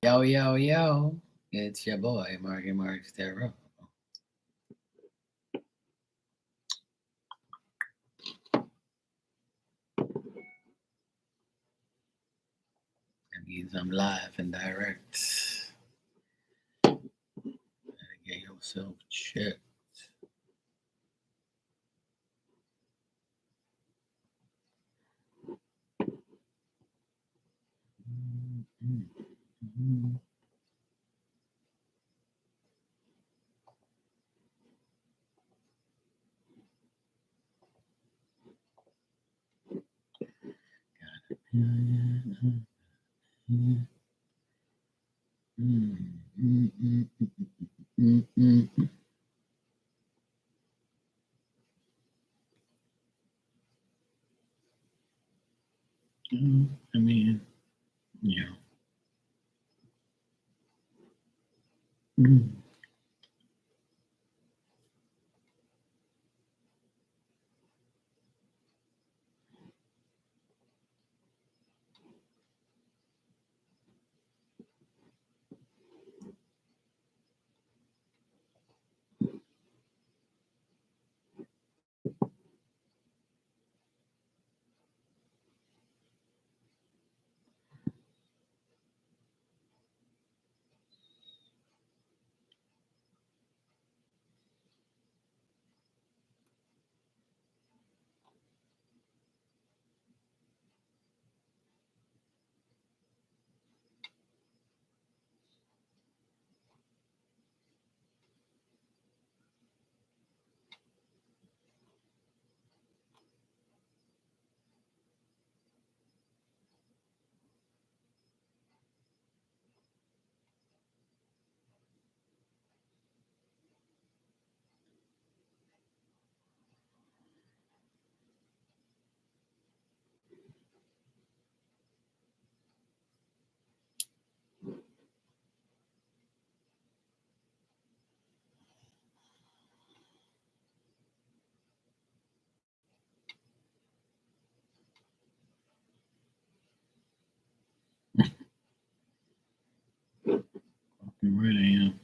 Yo, yo, yo. It's your boy, Marky Mark Stero. That means I'm live and direct. Gotta get yourself checked. I mean, you know. You really am.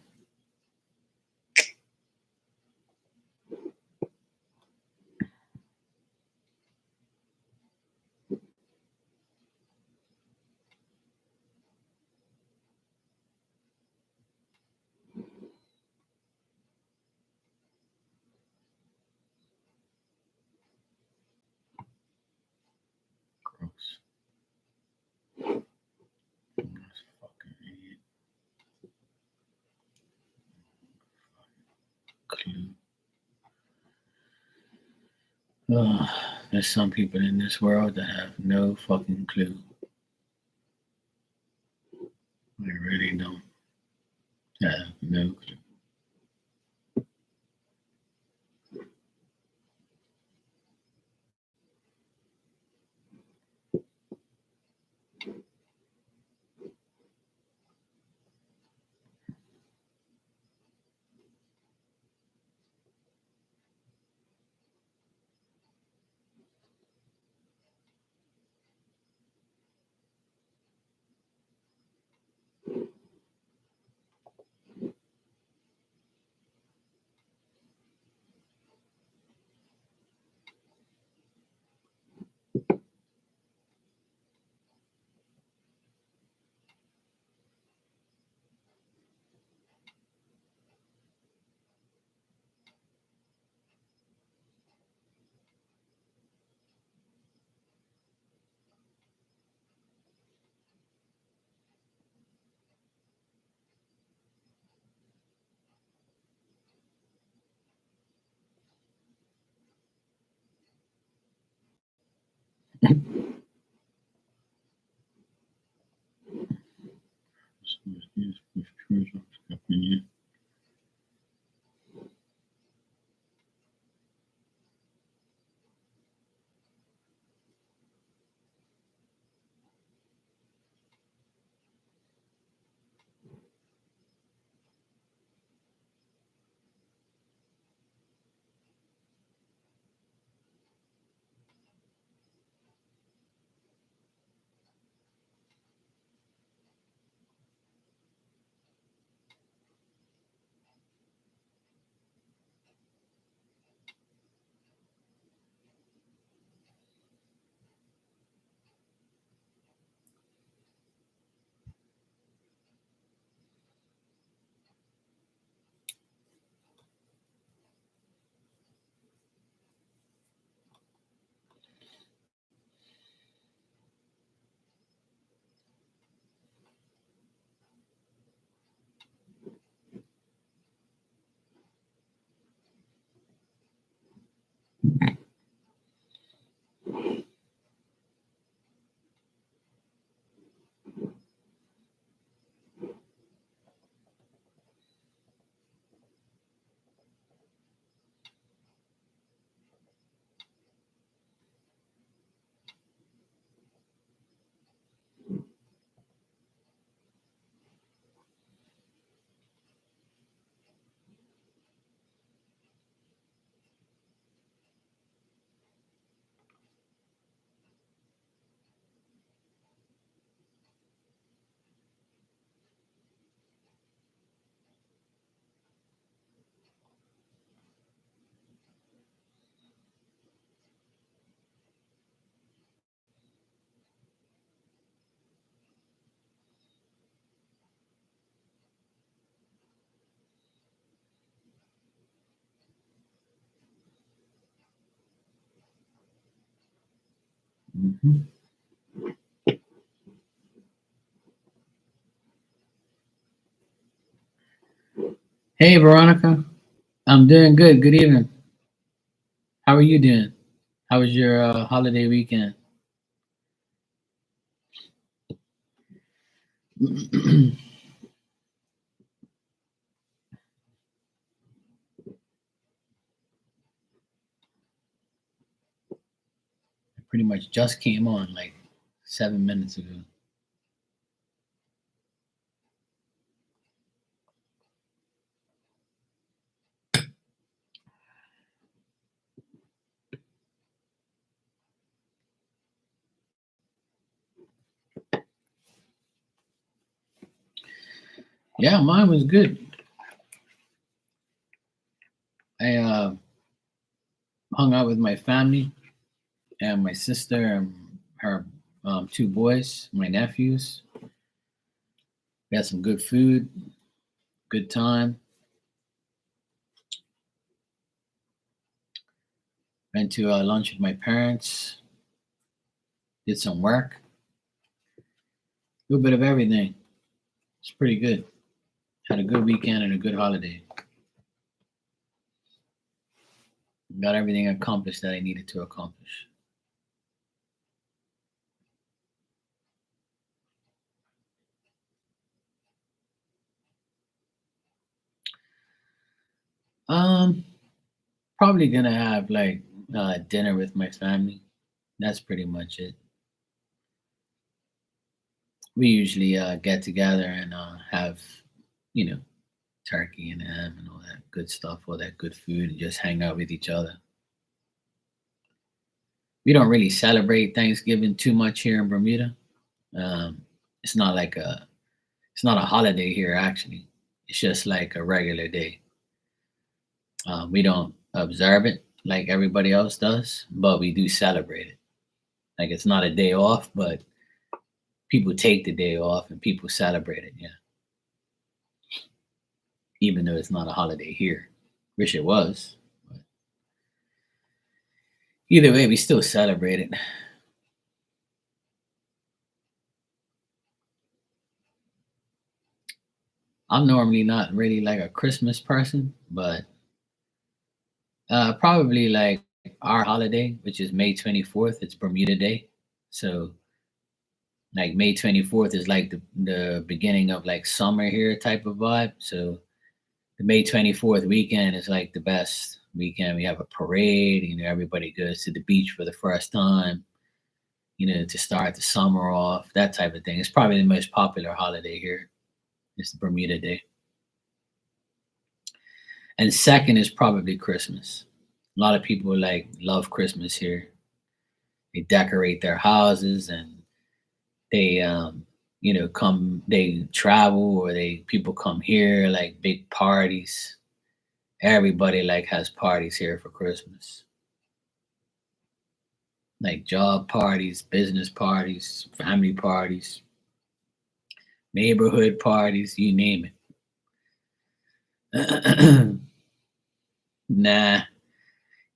Gross. That's fucking idiot. Clue. There's some people in this world that have no fucking clue. They really don't have no clue. Mhm. Hey, Veronica. I'm doing good. Good evening. How are you doing? How was your holiday weekend? I pretty much just came on like 7 minutes ago. Yeah, mine was good. I hung out with my family and my sister and her two boys, my nephews. We had some good food, good time. Went to lunch with my parents. Did some work. A little bit of everything. It's pretty good. Had a good weekend and a good holiday. Got everything accomplished that I needed to accomplish. Um, Probably gonna have like dinner with my family. That's pretty much it. We usually get together and have, you know, turkey and ham and all that good stuff, all that good food, and just hang out with each other. We don't really celebrate Thanksgiving too much here in Bermuda. Um, it's not like it's not a holiday here actually. It's just like a regular day. We don't observe it like everybody else does, but we do celebrate it. Like it's not a day off, but people take the day off and people celebrate it. Yeah, even though it's not a holiday here. Wish it was. But either way, we still celebrate it. I'm normally not really like a Christmas person, but probably like our holiday, which is May 24th. It's Bermuda Day, so like May 24th is like the beginning of like summer here type of vibe. So the May 24th weekend is like the best weekend. We have a parade, everybody goes to the beach for the first time, to start the summer off, that type of thing. It's probably the most popular holiday here. It's the Bermuda Day. And second is probably Christmas. A lot of people like love Christmas here. They decorate their houses and they they travel or they people come here like big parties. Everybody like has parties here for Christmas. Like job parties, business parties, family parties, neighborhood parties, you name it. Nah.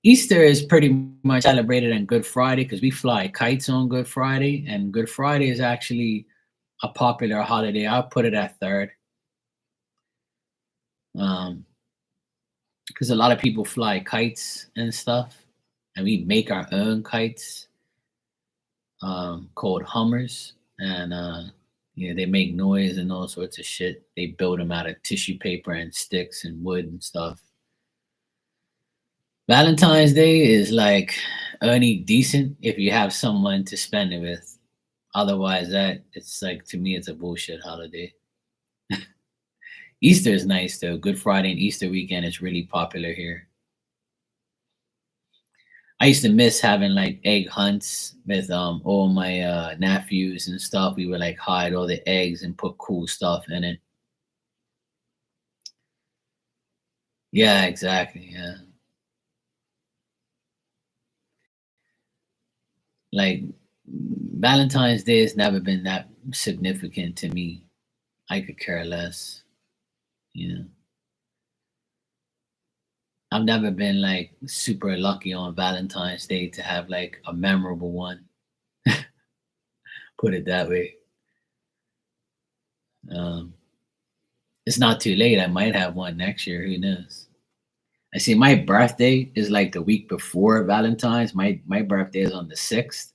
Easter is pretty much celebrated on Good Friday because we fly kites on Good Friday, and Good Friday is actually a popular holiday. I'll put it at third. Um, because a lot of people fly kites and stuff, and we make our own kites, called Hummers, and they make noise and all sorts of shit. They build them out of tissue paper and sticks and wood and stuff. Valentine's Day is like only decent if you have someone to spend it with. Otherwise, that it's like to me, it's a bullshit holiday. Easter is nice though. Good Friday and Easter weekend is really popular here. I used to miss having like egg hunts with all my nephews and stuff. We would like hide all the eggs and put cool stuff in it. Yeah, exactly. Yeah. Like Valentine's Day has never been that significant to me. I could care less. You know, I've never been like super lucky on Valentine's Day to have like a memorable one. Put it that way. Um, it's not too late. I might have one next year. Who knows? I see my birthday is like the week before Valentine's. My birthday is on the 6th.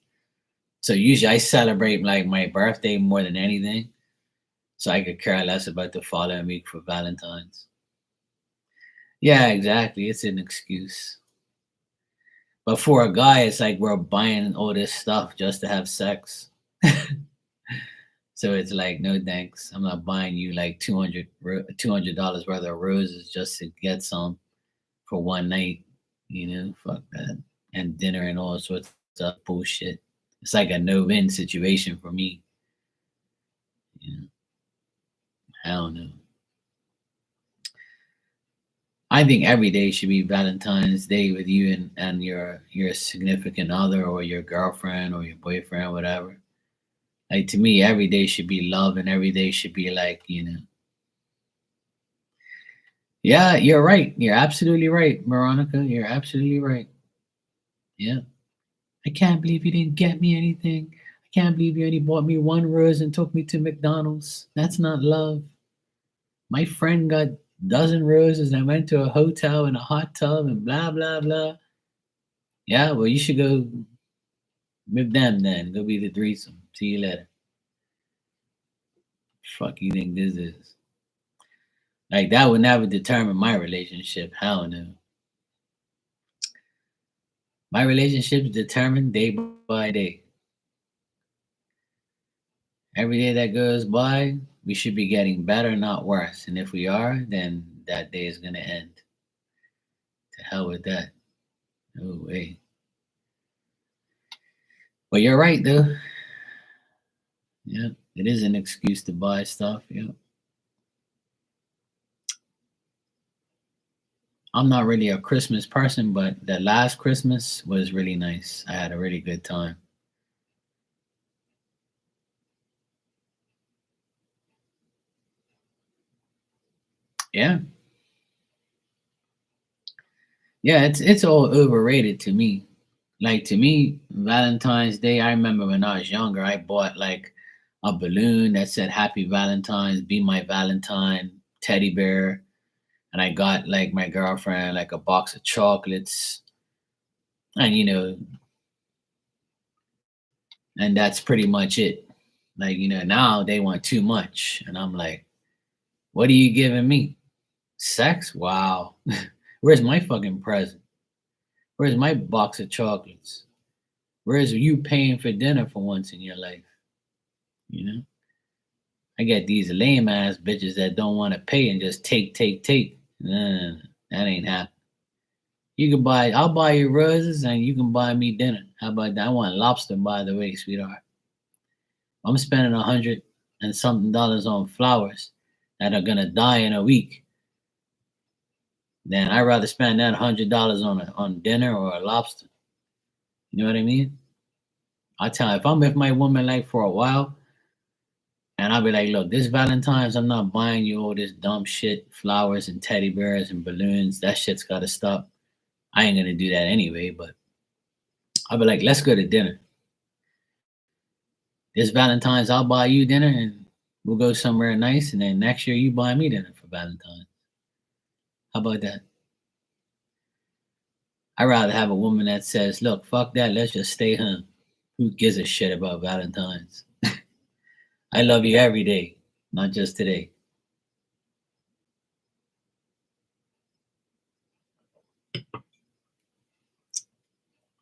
So usually I celebrate like my birthday more than anything. So I could care less about the following week for Valentine's. Yeah, exactly. It's an excuse. But for a guy, it's like we're buying all this stuff just to have sex. So it's like, no thanks. I'm not buying you like $200 worth of roses just to get some for one night. Fuck that. And dinner and all sorts of bullshit. It's like a no-win situation for me. You know, I don't know. I think every day should be Valentine's Day with you and your significant other or your girlfriend or your boyfriend, whatever. Like to me, every day should be love and every day should be like, yeah, you're right. You're absolutely right, Veronica. You're absolutely right. Yeah. I can't believe you didn't get me anything. I can't believe you only bought me one rose and took me to McDonald's. That's not love. My friend got dozen roses and went to a hotel in a hot tub and blah blah blah. Yeah, well you should go with them then. Go be the threesome. See you later. Fuck you think this is? Like that would never determine my relationship. Hell no. My relationship's determined day by day. Every day that goes by, we should be getting better, not worse. And if we are, then that day is gonna end. To hell with that. No way. But you're right though. Yeah, it is an excuse to buy stuff. Yeah. I'm not really a Christmas person, but that last Christmas was really nice. I had a really good time. Yeah. Yeah, it's all overrated to me. Like to me, Valentine's Day, I remember when I was younger, I bought like a balloon that said Happy Valentine's, Be My Valentine, teddy bear, and I got like my girlfriend like a box of chocolates. And and that's pretty much it. Like, now they want too much. And I'm like, what are you giving me? Sex? Wow. Where's my fucking present? Where's my box of chocolates? Where's you paying for dinner for once in your life? You know? I get these lame ass bitches that don't want to pay and just take, take, take. Nah, that ain't happening. I'll buy you roses and you can buy me dinner. How about that? I want lobster, by the way, sweetheart. I'm spending 100 and something dollars on flowers that are gonna die in a week. Then I'd rather spend that $100 on dinner or a lobster. You know what I mean? I tell you, if I'm with my woman like for a while, and I'll be like, look, this Valentine's, I'm not buying you all this dumb shit, flowers and teddy bears and balloons. That shit's gotta stop. I ain't gonna do that anyway, but I'll be like, let's go to dinner. This Valentine's, I'll buy you dinner and we'll go somewhere nice, and then next year you buy me dinner for Valentine's. How about that? I'd rather have a woman that says, look, fuck that, let's just stay home. Who gives a shit about Valentine's? I love you every day, not just today.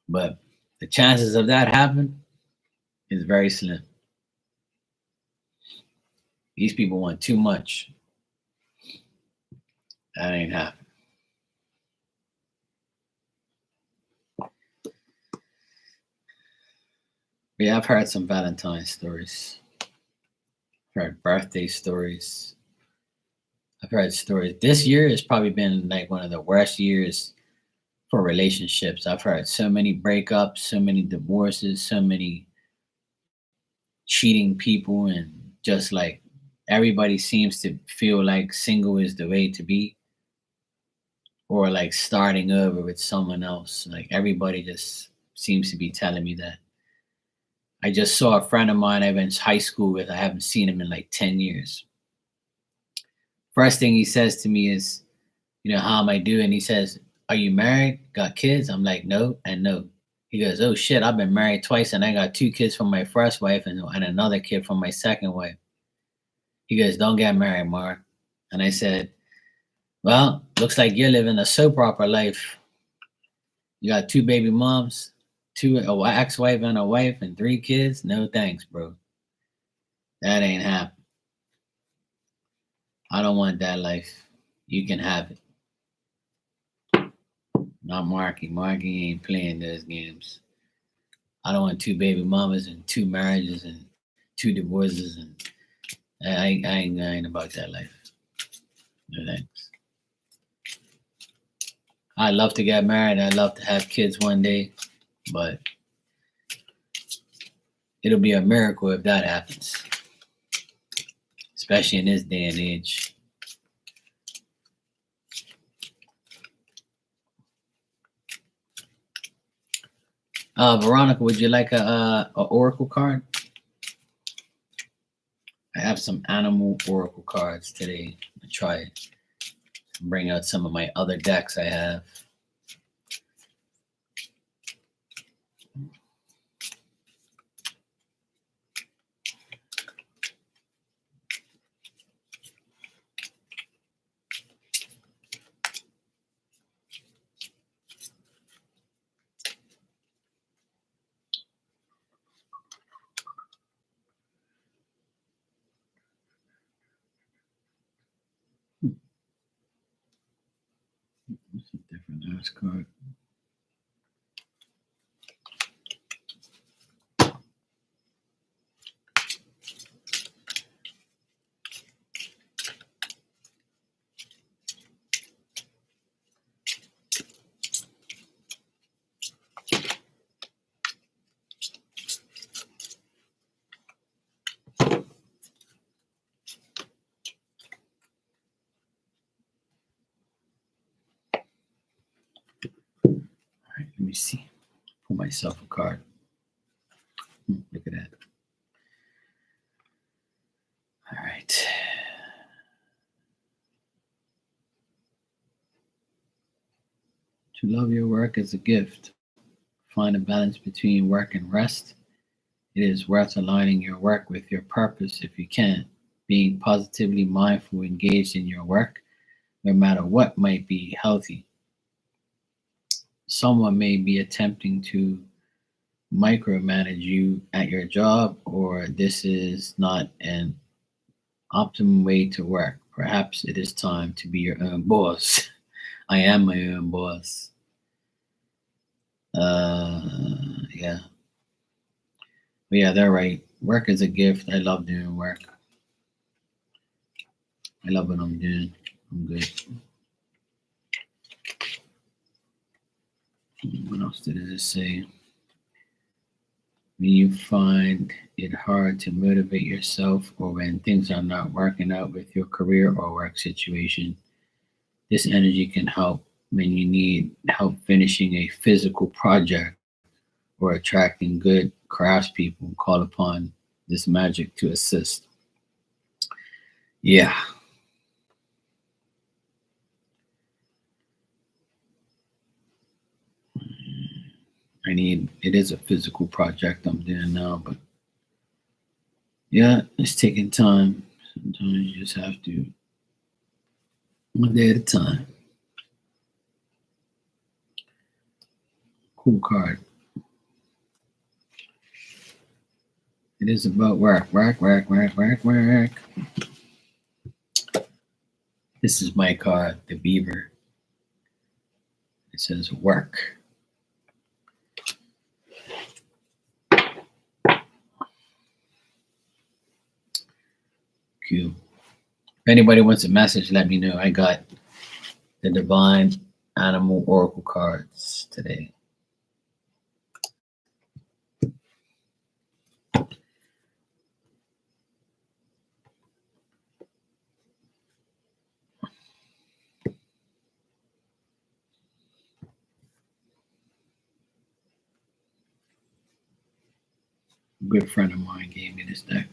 But the chances of that happening is very slim. These people want too much. That ain't happening. Yeah, I've heard some Valentine stories. I've heard birthday stories. I've heard stories. This year has probably been like one of the worst years for relationships. I've heard so many breakups, so many divorces, so many cheating people, and just like everybody seems to feel like single is the way to be, or like starting over with someone else. Like everybody just seems to be telling me that. I just saw a friend of mine I went to high school with. I haven't seen him in like 10 years. First thing he says to me is, how am I doing? He says, are you married? Got kids? I'm like, no, and no. He goes, oh shit, I've been married twice and I got 2 kids from my first wife and another kid from my second wife. He goes, don't get married, Mark. And I said, well, looks like you're living a soap opera life. You got 2 baby moms, a ex-wife and a wife, and 3 kids. No thanks, bro. That ain't happening. I don't want that life. You can have it. Not Marky. Marky ain't playing those games. I don't want 2 baby mamas and 2 marriages and 2 divorces, and I ain't about that life. No thanks. I'd love to get married. I'd love to have kids one day, but it'll be a miracle if that happens, especially in this day and age. Veronica, would you like a oracle card? I have some animal oracle cards today. I'll try it. Bring out some of my other decks I have. That's a different ass card. All right, let me see. Pull myself a card. Look at that. All right. To love your work is a gift. Find a balance between work and rest. It is worth aligning your work with your purpose if you can. Being positively mindful, engaged in your work, no matter what, might be healthy. Someone may be attempting to micromanage you at your job, or this is not an optimum way to work. Perhaps it is time to be your own boss. I am my own boss. Yeah. But yeah, they're right. Work is a gift. I love doing work. I love what I'm doing. I'm good. What else did it say? When you find it hard to motivate yourself, or when things are not working out with your career or work situation, this energy can help when you need help finishing a physical project or attracting good craftspeople. Call upon this magic to assist. Yeah. It is a physical project I'm doing now, but yeah, it's taking time. Sometimes you just have to, one day at a time. Cool card. It is about work. This is my card, the beaver. It says work. Cool. If anybody wants a message, let me know. I got the Divine Animal Oracle cards today. A good friend of mine gave me this deck.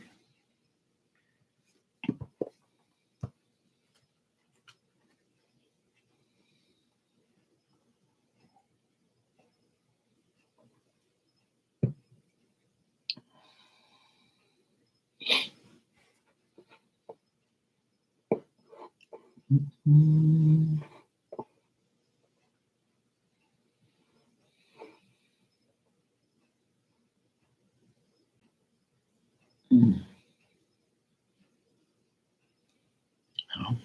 Mm. Mm. Oh.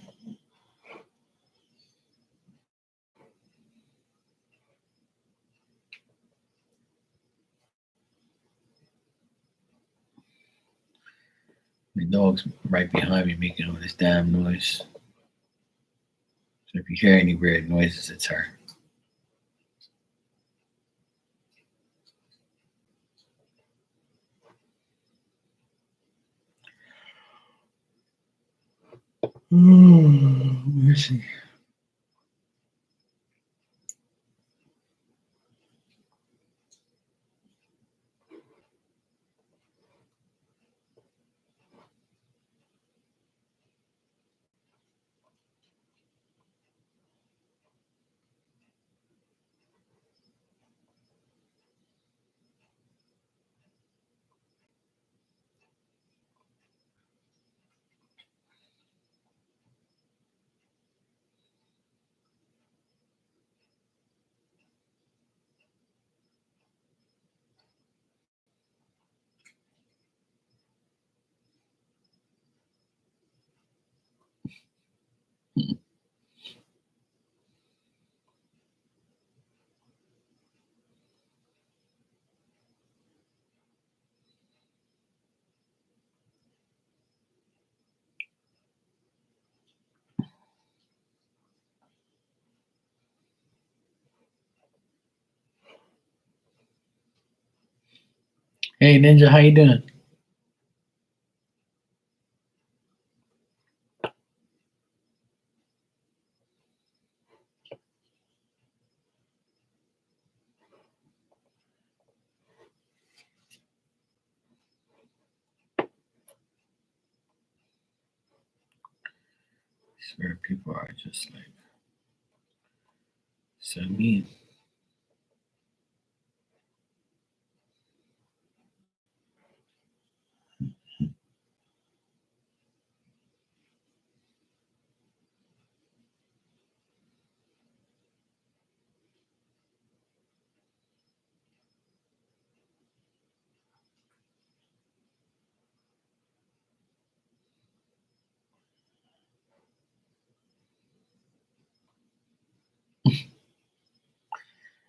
The dog's right behind me making all this damn noise. So if you hear any weird noises, it's her. Let me see. Hey Ninja, how you doing? I swear people are just like so mean.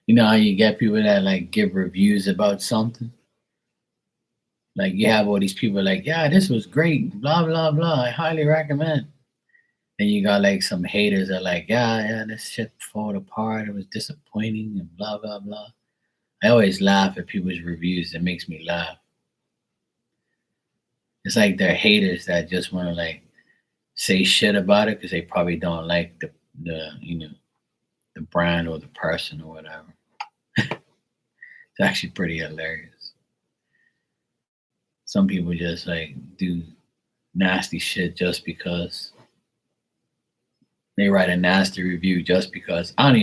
You know how you get people that like give reviews about something? Like you have all these people like, yeah, this was great, blah blah blah. I highly recommend. Then you got like some haters that are like, yeah, this shit fall apart. It was disappointing and blah blah blah. I always laugh at people's reviews. It makes me laugh. It's like they're haters that just want to like say shit about it because they probably don't like the the brand or the person or whatever. It's actually pretty hilarious. Some people just like do nasty shit just because they write a nasty review just because I don't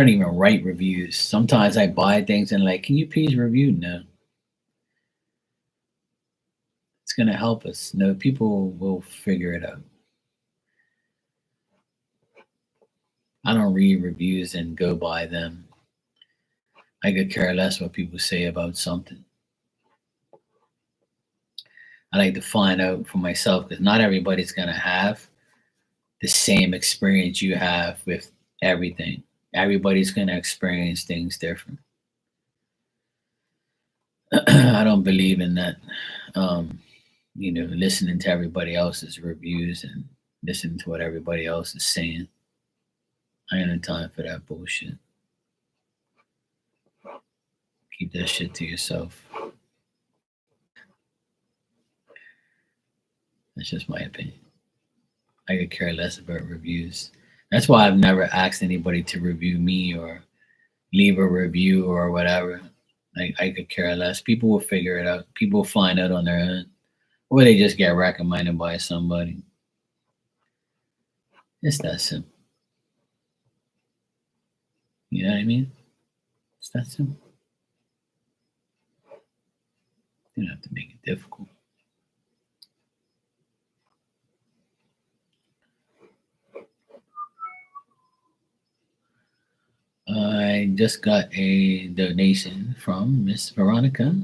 even write reviews. Sometimes I buy things and like, can you please review? No, it's gonna help us. No, people will figure it out. I don't read reviews and go by them. I could care less what people say about something. I like to find out for myself because not everybody's gonna have the same experience you have with everything. Everybody's gonna experience things different. I don't believe in that. Um, listening to everybody else's reviews and listening to what everybody else is saying. I ain't no time for that bullshit. Keep that shit to yourself. That's just my opinion. I could care less about reviews. That's why I've never asked anybody to review me or leave a review or whatever. I could care less. People will figure it out. People will find out on their own, or they just get recommended by somebody. It's that simple. You know what I mean? It's that simple. You don't have to make it difficult. I just got a donation from Miss Veronica.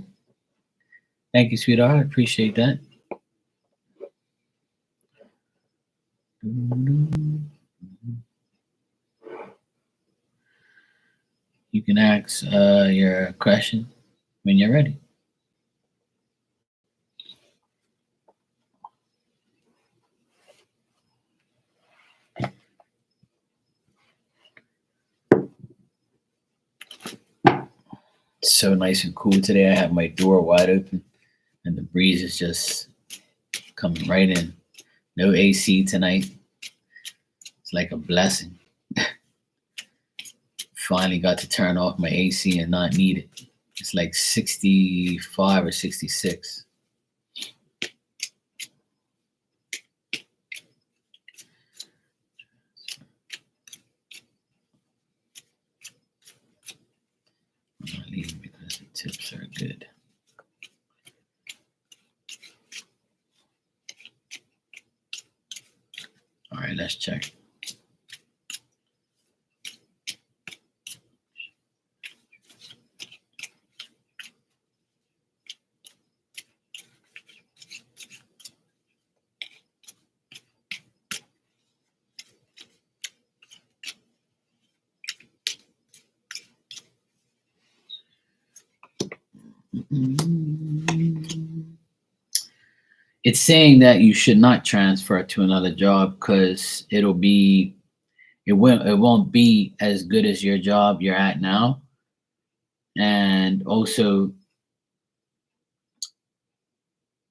Thank you, sweetheart. I appreciate that. You can ask your question when you're ready. It's so nice and cool today. I have my door wide open and the breeze is just coming right in. No AC tonight. It's like a blessing. Finally got to turn off my AC and not need it. It's like 65 or 66. I'm not leaving because the tips are good. All right, let's check. It's saying that you should not transfer to another job because it won't be as good as your job you're at now. And also,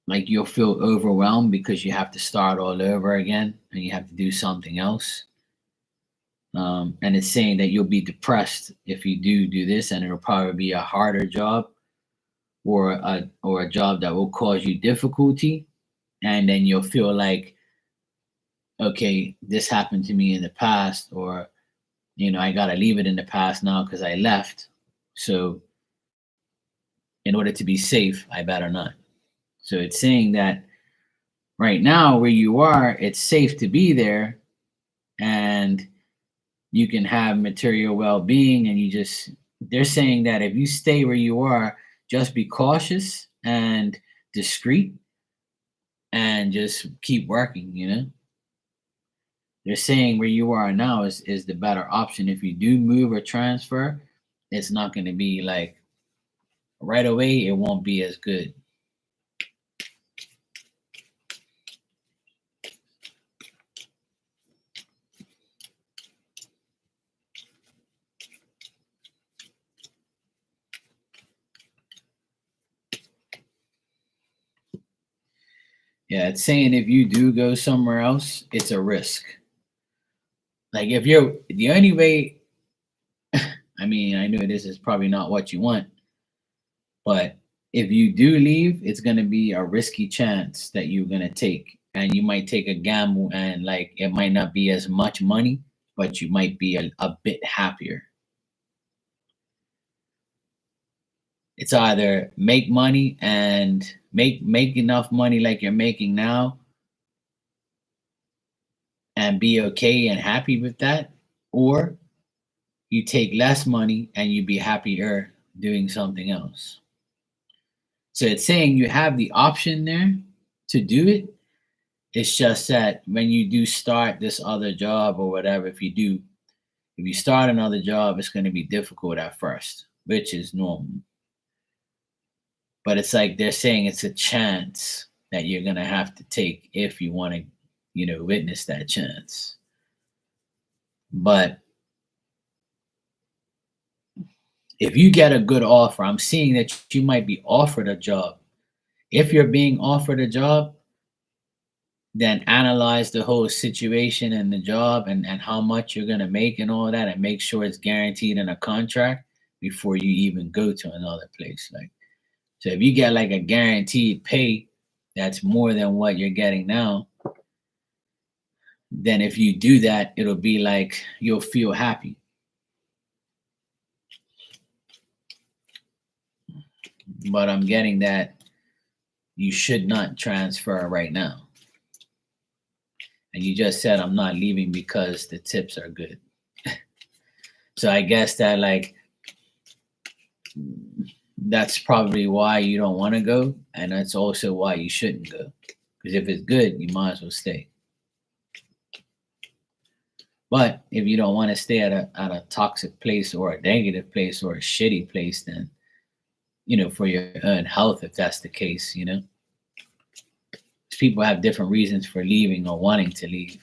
like, you'll feel overwhelmed because you have to start all over again and you have to do something else. And it's saying that you'll be depressed if you do this, and it'll probably be a harder job or a job that will cause you difficulty, and then you'll feel like, okay, this happened to me in the past, or I gotta leave it in the past now because I left. So in order to be safe, I better not. So it's saying that right now where you are, it's safe to be there, and you can have material well-being, and they're saying that if you stay where you are, just be cautious and discreet and just keep working. They're saying where you are now is the better option. If you do move or transfer, it's not going to be like right away, it won't be as good. Yeah, it's saying if you do go somewhere else, it's a risk. Like, if you're the only way, I mean, I know this is probably not what you want, but if you do leave, it's going to be a risky chance that you're going to take. And you might take a gamble, and like it might not be as much money, but you might be a bit happier. It's either make money and make enough money like you're making now and be okay and happy with that, or you take less money and you be happier doing something else. So it's saying you have the option there to do it. It's just that when you do start this other job or whatever, if you start another job, it's going to be difficult at first, which is normal. But it's like they're saying it's a chance that you're going to have to take if you want to, witness that chance. But if you get a good offer, I'm seeing that you might be offered a job. If you're being offered a job, then analyze the whole situation and the job and how much you're going to make and all that, and make sure it's guaranteed in a contract before you even go to another place. Like, so if you get like a guaranteed pay that's more than what you're getting now, then if you do that, it'll be like you'll feel happy. But I'm getting that you should not transfer right now. And you just said I'm not leaving because the tips are good. So I guess that like that's probably why you don't want to go, and that's also why you shouldn't go. Because if it's good, you might as well stay. But if you don't want to stay at a toxic place or a negative place or a shitty place, then for your own health, if that's the case, people have different reasons for leaving or wanting to leave.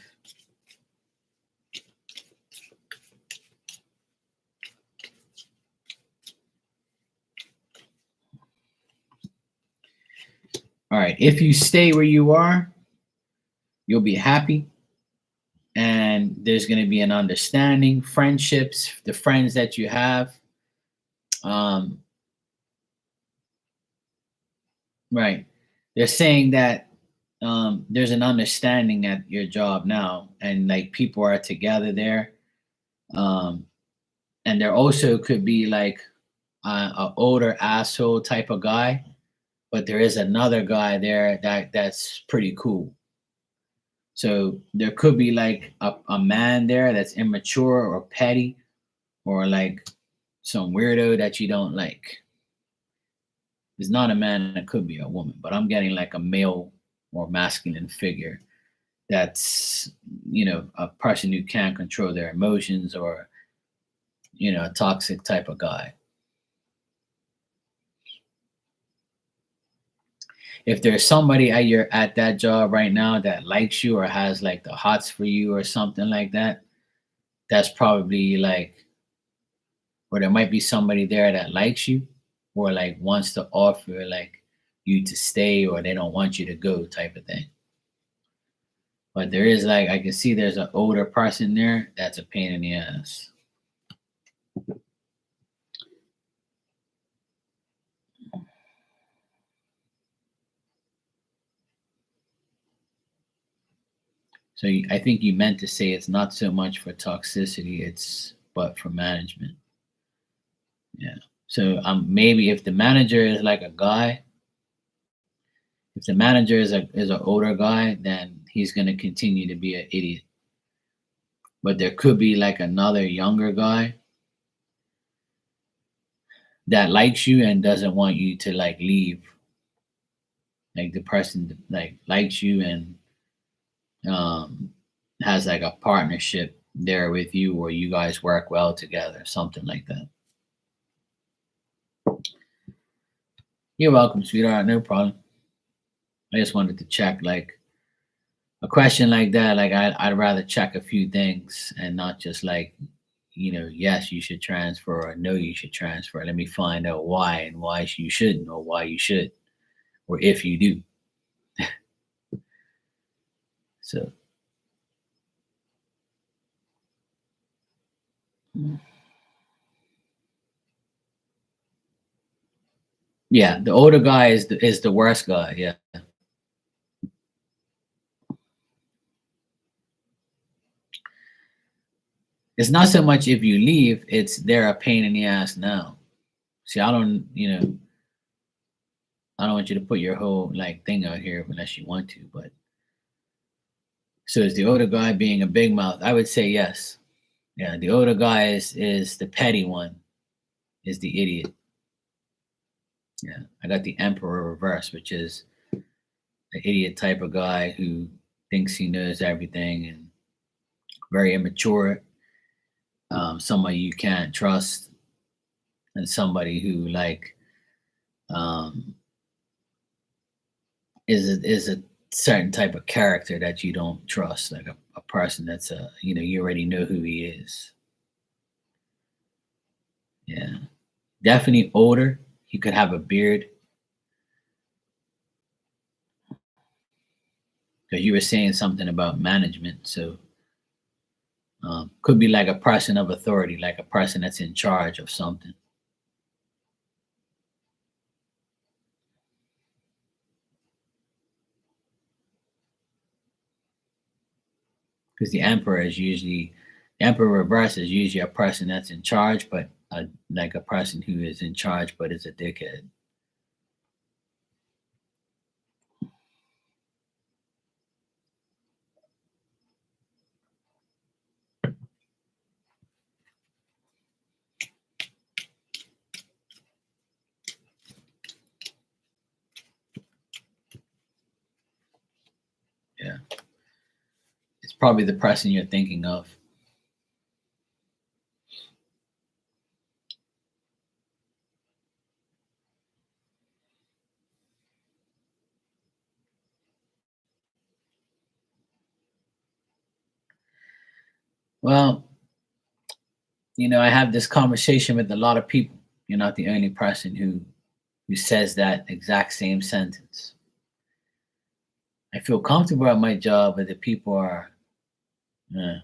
All right. If you stay where you are, you'll be happy. And there's going to be an understanding, friendships, the friends that you have. Right. They're saying that there's an understanding at your job now, and like people are together there. And there also could be like a older asshole type of guy, but there is another guy there that's pretty cool. So there could be like a man there that's immature or petty, or like some weirdo that you don't like. It's not a man, it could be a woman, but I'm getting like a male or masculine figure that's, a person who can't control their emotions, or, a toxic type of guy. If there's somebody at that job right now that likes you or has like the hots for you or something like that, that's probably like, or there might be somebody there that likes you or like wants to offer like you to stay, or they don't want you to go type of thing. But there is like, I can see there's an older person there that's a pain in the ass. So I think you meant to say it's not so much for toxicity, but for management. Yeah. So maybe if the manager is like a guy, if the manager is an older guy, then he's gonna continue to be an idiot. But there could be like another younger guy that likes you and doesn't want you to like leave. Like the person like likes you and has like a partnership there with you, or you guys work well together, something like that. You're welcome, sweetheart. No problem. I just wanted to check like a question like that. Like I'd rather check a few things and not just like, yes, you should transfer, or no, you should transfer. Let me find out why, and why you shouldn't, or why you should, or if you do. So yeah, the older guy is the worst guy. Yeah. It's not so much if you leave, it's they're a pain in the ass now. See, I don't want you to put your whole like thing out here unless you want to, but so is the older guy being a big mouth? I would say yes. Yeah, the older guy is the petty one, is the idiot. Yeah. I got the emperor reverse, which is the idiot type of guy who thinks he knows everything and very immature. Somebody you can't trust, and somebody who like um, is a certain type of character that you don't trust, like a person that's you already know who he is. Yeah, definitely older. He could have a beard, because you were saying something about management. So could be like a person of authority, like a person that's in charge of something. because the emperor reverse is usually a person that's in charge, but like a person who is in charge but is a dickhead. Yeah, it's probably the person you're thinking of. Well, I have this conversation with a lot of people. You're not the only person who says that exact same sentence. I feel comfortable at my job, but the people are, uh,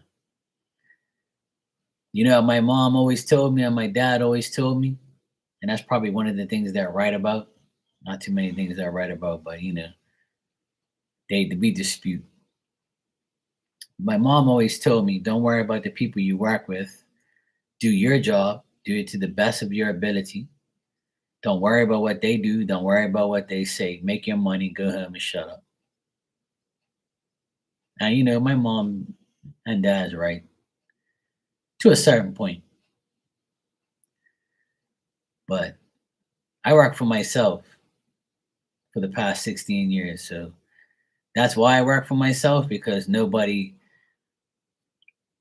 my mom always told me, and my dad always told me, and that's probably one of the things they're right about. Not too many things they're right about, but we dispute. My mom always told me, don't worry about the people you work with. Do your job, do it to the best of your ability. Don't worry about what they do. Don't worry about what they say. Make your money, go home and shut up. And my mom and dad's right to a certain point, but I work for myself for the past 16 years. So that's why I work for myself, because nobody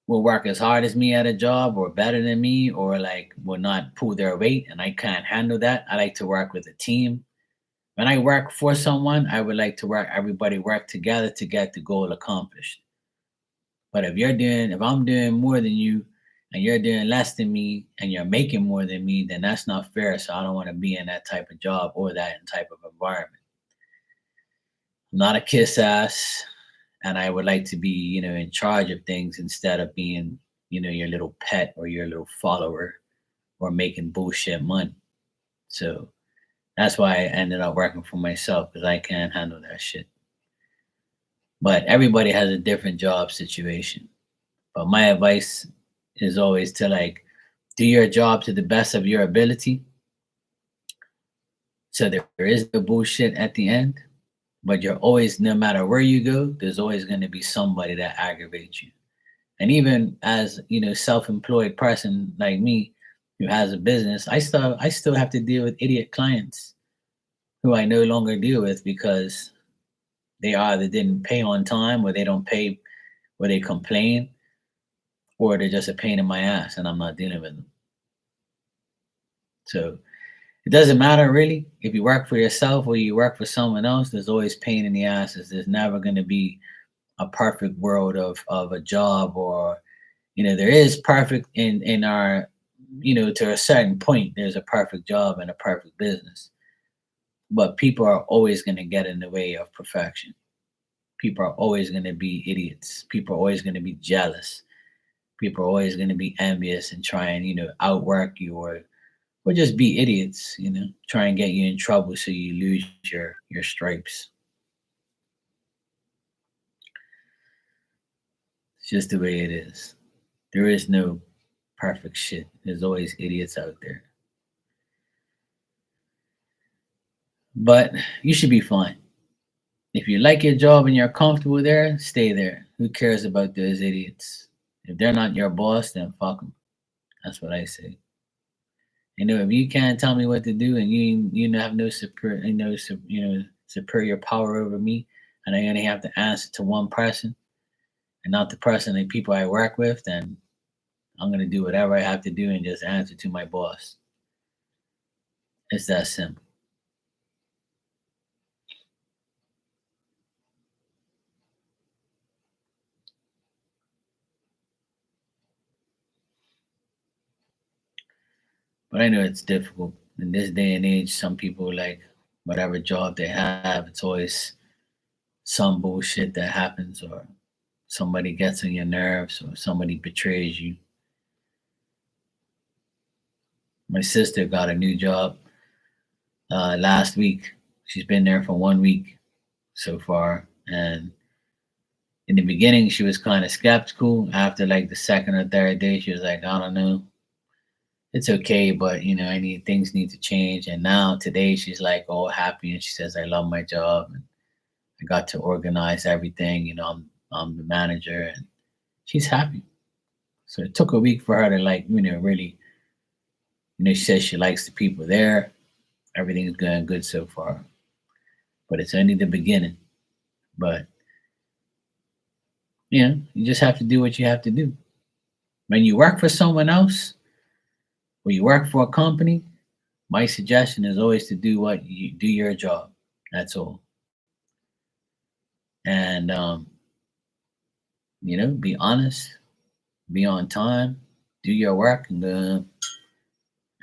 will work as hard as me at a job or better than me, or like will not pull their weight. And I can't handle that. I like to work with a team. When I work for someone, I would like to everybody work together to get the goal accomplished. But if I'm doing more than you and you're doing less than me and you're making more than me, then that's not fair. So I don't want to be in that type of job or that type of environment. I'm not a kiss ass, and I would like to be, in charge of things instead of being, your little pet or your little follower or making bullshit money. So that's why I ended up working for myself, because I can't handle that shit. But everybody has a different job situation. But my advice is always to like do your job to the best of your ability. So there is the bullshit at the end, but you're always, no matter where you go, there's always going to be somebody that aggravates you. And even as self-employed person like me who has a business, I still have to deal with idiot clients who I no longer deal with because they either didn't pay on time, or they don't pay, or they complain, or they're just a pain in my ass and I'm not dealing with them. So it doesn't matter really if you work for yourself or you work for someone else. There's always pain in the asses. There's never going to be a perfect world of a job, or there is perfect in our, to a certain point. There's a perfect job and a perfect business, but people are always going to get in the way of perfection. People are always going to be idiots. People are always going to be jealous. People are always going to be envious and try and outwork you, or just be idiots, try and get you in trouble so you lose your stripes. It's just the way it is. There is no perfect shit. There's always idiots out there. But you should be fine. If you like your job and you're comfortable there, stay there. Who cares about those idiots? If they're not your boss, then fuck them. That's what I say. If you can't tell me what to do, and you have no superior, superior power over me, and I only have to answer to one person and not the person and people I work with, then I'm gonna do whatever I have to do and just answer to my boss. It's that simple. But I know it's difficult in this day and age. Some people, like whatever job they have, it's always some bullshit that happens, or somebody gets on your nerves, or somebody betrays you. My sister got a new job last week. She's been there for 1 week so far, and In the beginning, she was kind of skeptical. After like the second or third day, she was like, I don't know, it's okay, but I need things need to change. And now today, she's like all happy, and she says, I love my job, and I got to organize everything. I'm the manager, and she's happy. So it took a week for her to like, really, she says she likes the people there. Everything's going good so far, but it's only the beginning. But you just have to do what you have to do. When you work for someone else or you work for a company, my suggestion is always to do what you do your job. That's all. And be honest, be on time, do your work, and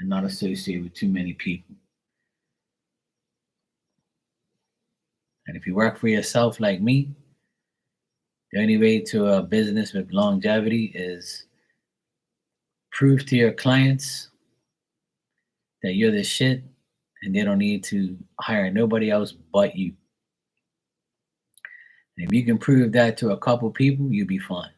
not associate with too many people. And if you work for yourself like me, the only way to a business with longevity is prove to your clients that you're the shit and they don't need to hire nobody else but you. And if you can prove that to a couple people, you'll be fine.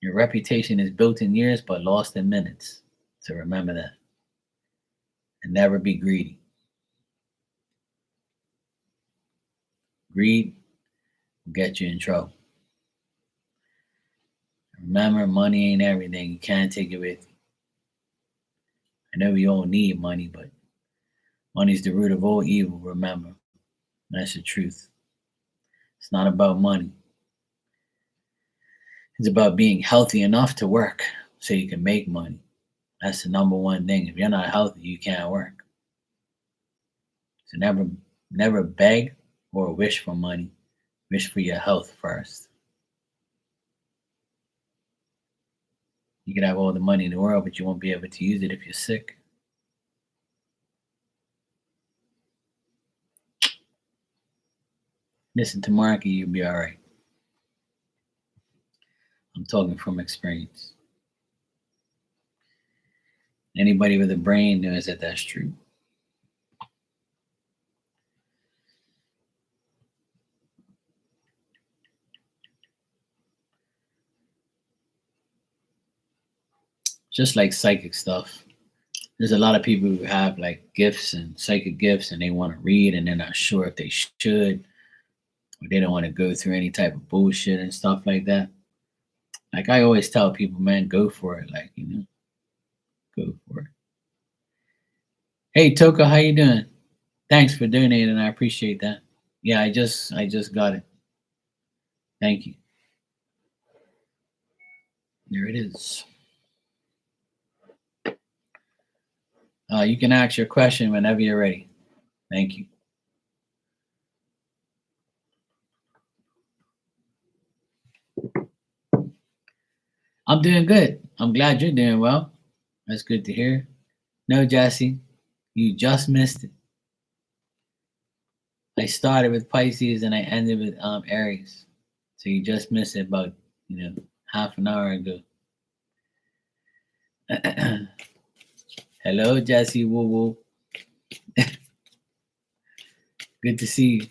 Your reputation is built in years but lost in minutes. So remember that. And never be greedy. Greed will get you in trouble. Remember, money ain't everything. You can't take it with you. I know we all need money, but money's the root of all evil, remember. That's the truth. It's not about money. It's about being healthy enough to work so you can make money. That's the number one thing. If you're not healthy, you can't work. So never beg or wish for money. Wish for your health first. You can have all the money in the world, but you won't be able to use it if you're sick. Listen to Marky, you'll be all right. I'm talking from experience. Anybody with a brain knows that that's true. Just like psychic stuff. There's a lot of people who have like gifts and psychic gifts and they want to read and they're not sure if they should, or they don't want to go through any type of bullshit and stuff like that. Like I always tell people, man, go for it. Like, go for it. Hey Toka, how you doing? Thanks for donating. I appreciate that. Yeah, I just got it. Thank you. There it is. You can ask your question whenever you're ready. Thank you. I'm doing good. I'm glad you're doing well. That's good to hear. No, Jesse, you just missed it. I started with Pisces and I ended with Aries. So you just missed it about, half an hour ago. Hello, Jesse. Woo woo. Good to see you.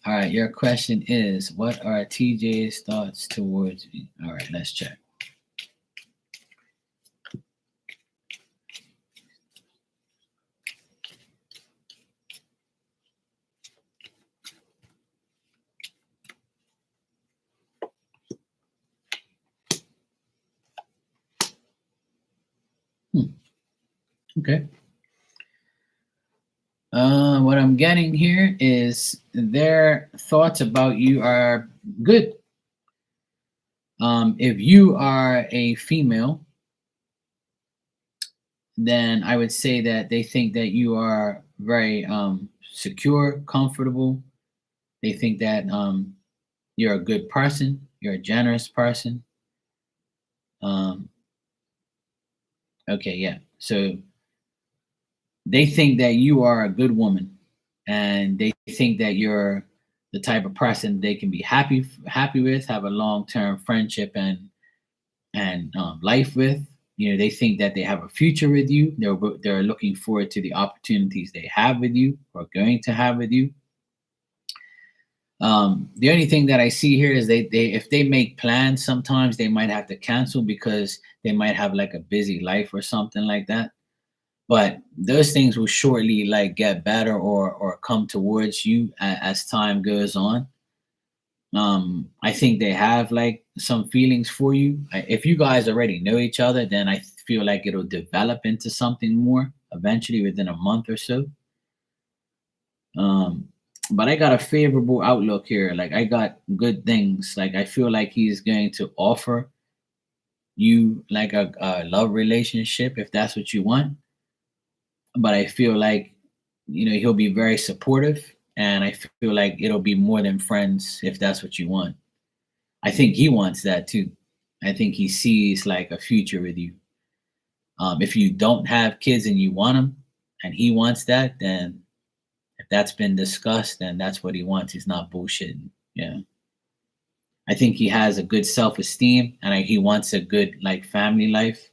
All right, your question is, what are TJ's thoughts towards me? All right, let's check. Okay. What I'm getting here is their thoughts about you are good. If you are a female, then I would say that they think that you are very secure, comfortable. They think that you're a good person, you're a generous person. Okay, yeah. So they think that you are a good woman, and they think that you're the type of person they can be happy with, have a long term friendship and life with. They think that they have a future with you. They're looking forward to the opportunities they have with you or going to have with you. The only thing that I see here is they if they make plans, sometimes they might have to cancel because they might have like a busy life or something like that. But those things will shortly like get better or come towards you as time goes on. I think they have like some feelings for you. If you guys already know each other, then I feel like it'll develop into something more eventually within a month or so. Um, but I got a favorable outlook here. Like I got good things. Like I feel like he's going to offer you like a love relationship if that's what you want. But I feel like he'll be very supportive, and I feel like it'll be more than friends if that's what you want. I think he wants that too. I think he sees like a future with you. If you don't have kids and you want them, and he wants that, then if that's been discussed, then that's what he wants. He's not bullshitting. Yeah. I think he has a good self esteem, and he wants a good like family life.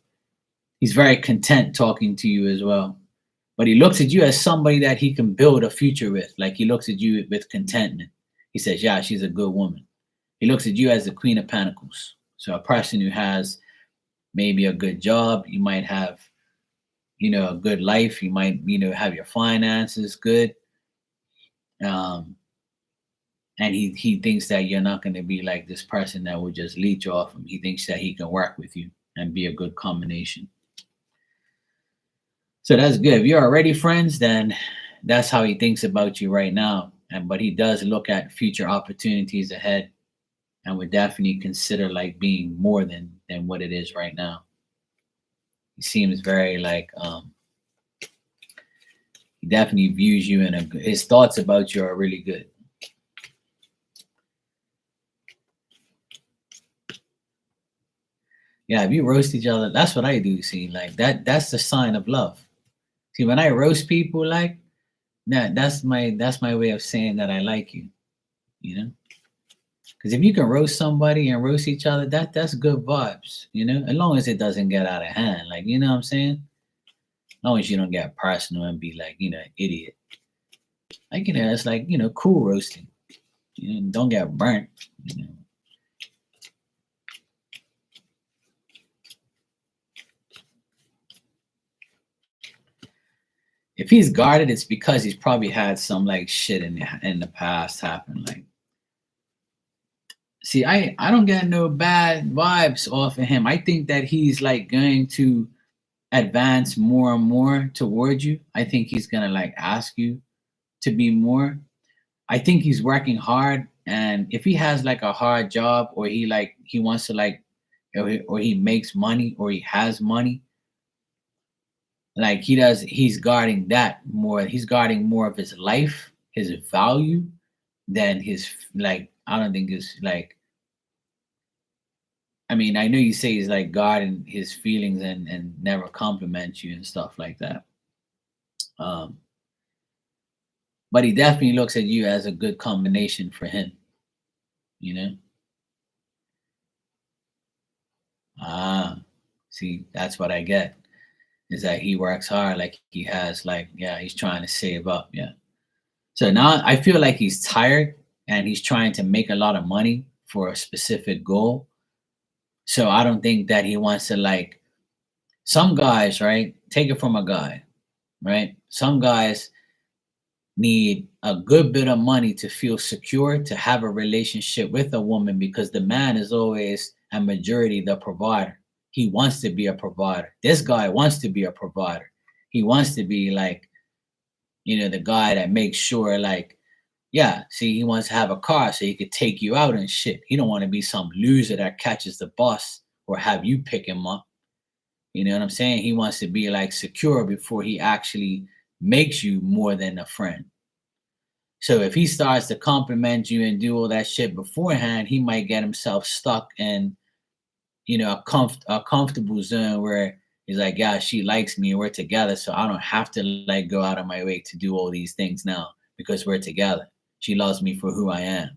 He's very content talking to you as well. But he looks at you as somebody that he can build a future with. Like he looks at you with contentment. He says, "Yeah, she's a good woman." He looks at you as the Queen of Pentacles. So a person who has maybe a good job, you might have, a good life. You might, have your finances good. Um, and he thinks that you're not going to be like this person that will just leech off him. He thinks that he can work with you and be a good combination. So that's good. If you're already friends, then that's how he thinks about you right now. And but he does look at future opportunities ahead and would definitely consider like being more than what it is right now. He seems very like he definitely views you in a good, his thoughts about you are really good. Yeah, if you roast each other, that's what I do. See, like that's the sign of love. See, when I roast people, like that's my way of saying that I like you. You know, because if you can roast somebody and roast each other, that's good vibes. As long as it doesn't get out of hand, like what I'm saying. As long as you don't get personal and be like an idiot. Like it's like cool roasting. Don't get burnt. You know. If he's guarded, it's because he's probably had some like shit in the past happen. Like, see, I don't get no bad vibes off of him. I think that he's like going to advance more and more towards you. I think he's gonna like ask you to be more. I think he's working hard, and if he has like a hard job, or he wants to like, or he makes money, or he has money, like he's guarding that more. He's guarding more of his life, his value, than his like. I don't think it's like. I mean, I know you say he's like guarding his feelings and never compliments you and stuff like that. Um, but he definitely looks at you as a good combination for him. You know. Ah, see, that's what I get. Is that he works hard, like he has, like, yeah, he's trying to save up, yeah. So now I feel like he's tired and he's trying to make a lot of money for a specific goal. So I don't think that he wants to like some guys, right? Take it from a guy, right? Some guys need a good bit of money to feel secure to have a relationship with a woman because the man is always a majority the provider. He wants to be a provider. This guy wants to be a provider. He wants to be like, the guy that makes sure like, yeah, see, he wants to have a car so he could take you out and shit. He don't want to be some loser that catches the bus or have you pick him up. You know what I'm saying? He wants to be like secure before he actually makes you more than a friend. So if he starts to compliment you and do all that shit beforehand, he might get himself stuck in, a comfortable zone where he's like, yeah, she likes me and we're together, so I don't have to like go out of my way to do all these things now because we're together. She loves me for who I am.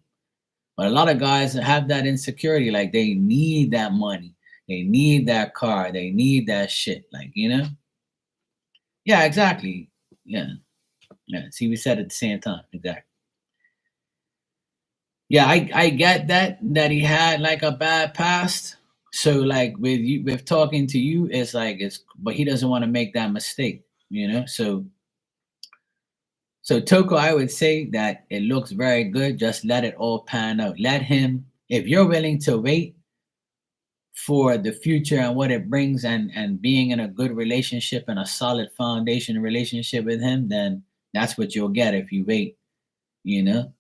But a lot of guys have that insecurity, like they need that money, they need that car, they need that shit, like Yeah, exactly. Yeah, yeah. See, we said at the same time, exactly. Yeah, I get that he had like a bad past. So like with you with talking to you, it's like it's but he doesn't want to make that mistake, you know. So Toko, I would say that it looks very good. Just let it all pan out. Let him, if you're willing to wait for the future and what it brings and being in a good relationship and a solid foundation relationship with him, then that's what you'll get if you wait, you know,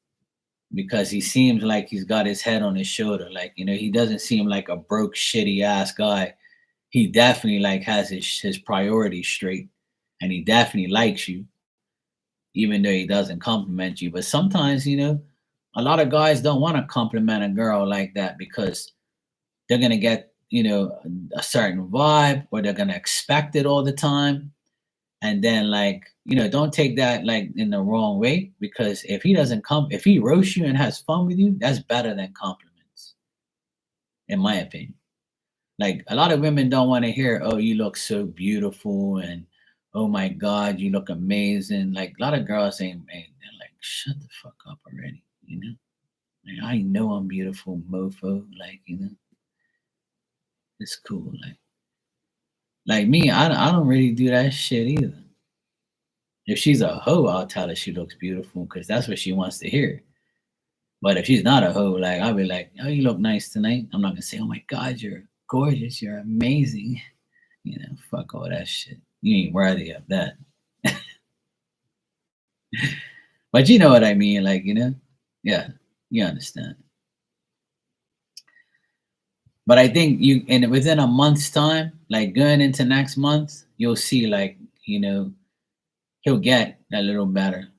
because he seems like he's got his head on his shoulder. Like, you know, he doesn't seem like a broke, shitty ass guy. He definitely like has his priorities straight and he definitely likes you, even though he doesn't compliment you. But sometimes, you know, a lot of guys don't want to compliment a girl like that because they're gonna get, you know, a certain vibe or they're gonna expect it all the time. And then like, you know, don't take that like in the wrong way because if he roasts you and has fun with you, that's better than compliments, in my opinion. Like a lot of women don't want to hear, "Oh, you look so beautiful," and "Oh my God, you look amazing." Like a lot of girls ain't they're like, "Shut the fuck up already," you know. Like, I know I'm beautiful, mofo. Like you know, it's cool. Like me, I don't really do that shit either. If she's a hoe, I'll tell her she looks beautiful because that's what she wants to hear. But if she's not a hoe, like I'll be like, "Oh, you look nice tonight." I'm not gonna say, "Oh my God, you're gorgeous, you're amazing." You know, fuck all that shit. You ain't worthy of that. But you know what I mean, like, you know? Yeah, you understand. But I think you and within a month's time, like going into next month, you'll see like, you know, he'll get a little better.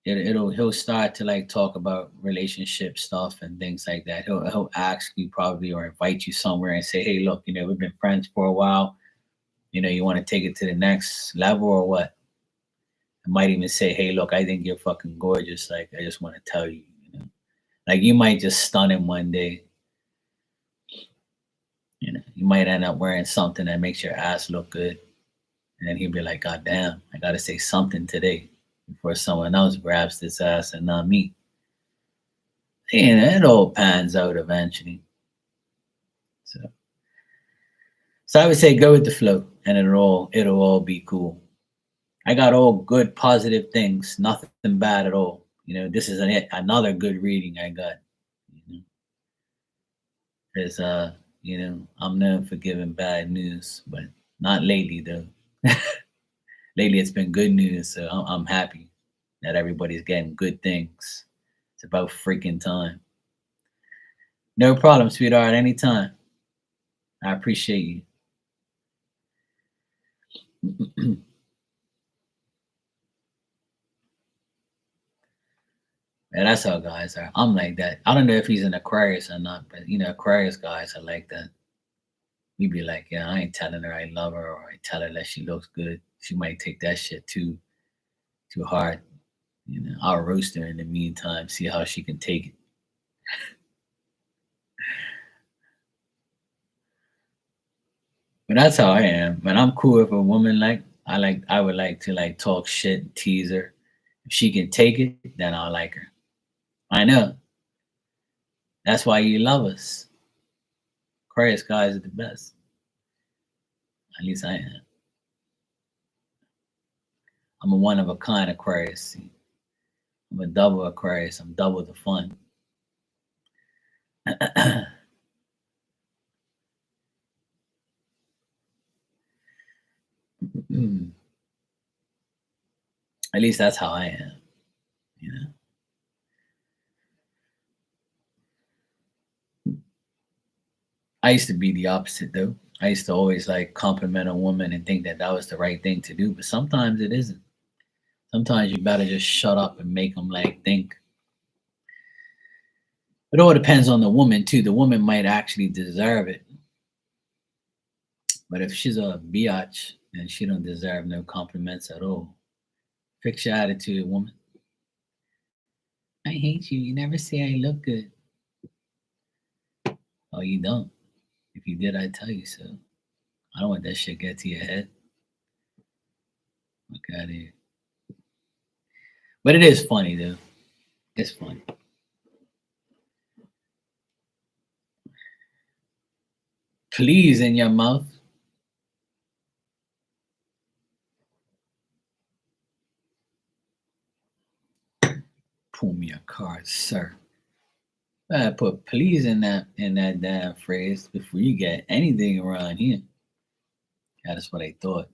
He'll start to like talk about relationship stuff and things like that. He'll ask you probably or invite you somewhere and say, "Hey, look, you know, we've been friends for a while. You know, you want to take it to the next level or what?" I might even say, "Hey, look, I think you're fucking gorgeous. Like, I just want to tell you, you know." Like you might just stun him one day. You know, you might end up wearing something that makes your ass look good. And then he'll be like, God damn, I gotta say something today before someone else grabs this ass and not me. And it all pans out eventually. So so I would say go with the flow and it'll all be cool. I got all good positive things, nothing bad at all. You know, this is another good reading I got. You know, because you know, I'm known for giving bad news, but not lately though. Lately, it's been good news, so I'm happy that everybody's getting good things. It's about freaking time. No problem, sweetheart. Anytime. I appreciate you. And that's how guys are. I'm like that. I don't know if he's an Aquarius or not, but you know, Aquarius guys are like that. We be like, yeah, I ain't telling her I love her or I tell her that she looks good. She might take that shit too hard. You know, I'll roast her in the meantime, see how she can take it. But that's how I am. When I'm cool with a woman, I would like to like talk shit, tease her. If she can take it, then I'll like her. I know. That's why you love us. Aquarius guys are the best. At least I am. I'm a one of a kind Aquarius. See? I'm a double Aquarius. I'm double the fun. At least that's how I am. You know. I used to be the opposite though. I used to always like compliment a woman and think that that was the right thing to do, but sometimes it isn't. Sometimes you better just shut up and make them like think. It all depends on the woman too. The woman might actually deserve it, but if she's a biatch, then she don't deserve no compliments at all. Fix your attitude, woman. I hate you. You never say I look good. Oh, you don't. If you did, I'd tell you so. I don't want that shit get to your head. Look out of here. But it is funny though. It's funny. please in your mouth. Pull me a card, sir. I put please in that damn phrase before you get anything around here. That's what I thought.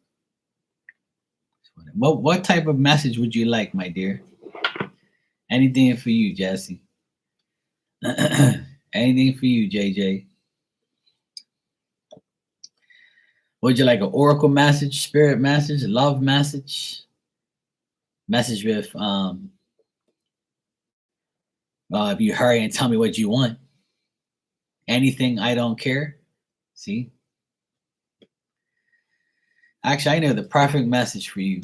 What type of message would you like, my dear? Anything for you, Jesse. Anything for you, JJ. Would you like an oracle message, spirit message, love message, message with if you hurry and tell me what you want. Anything, I don't care. See? Actually, I know the perfect message for you.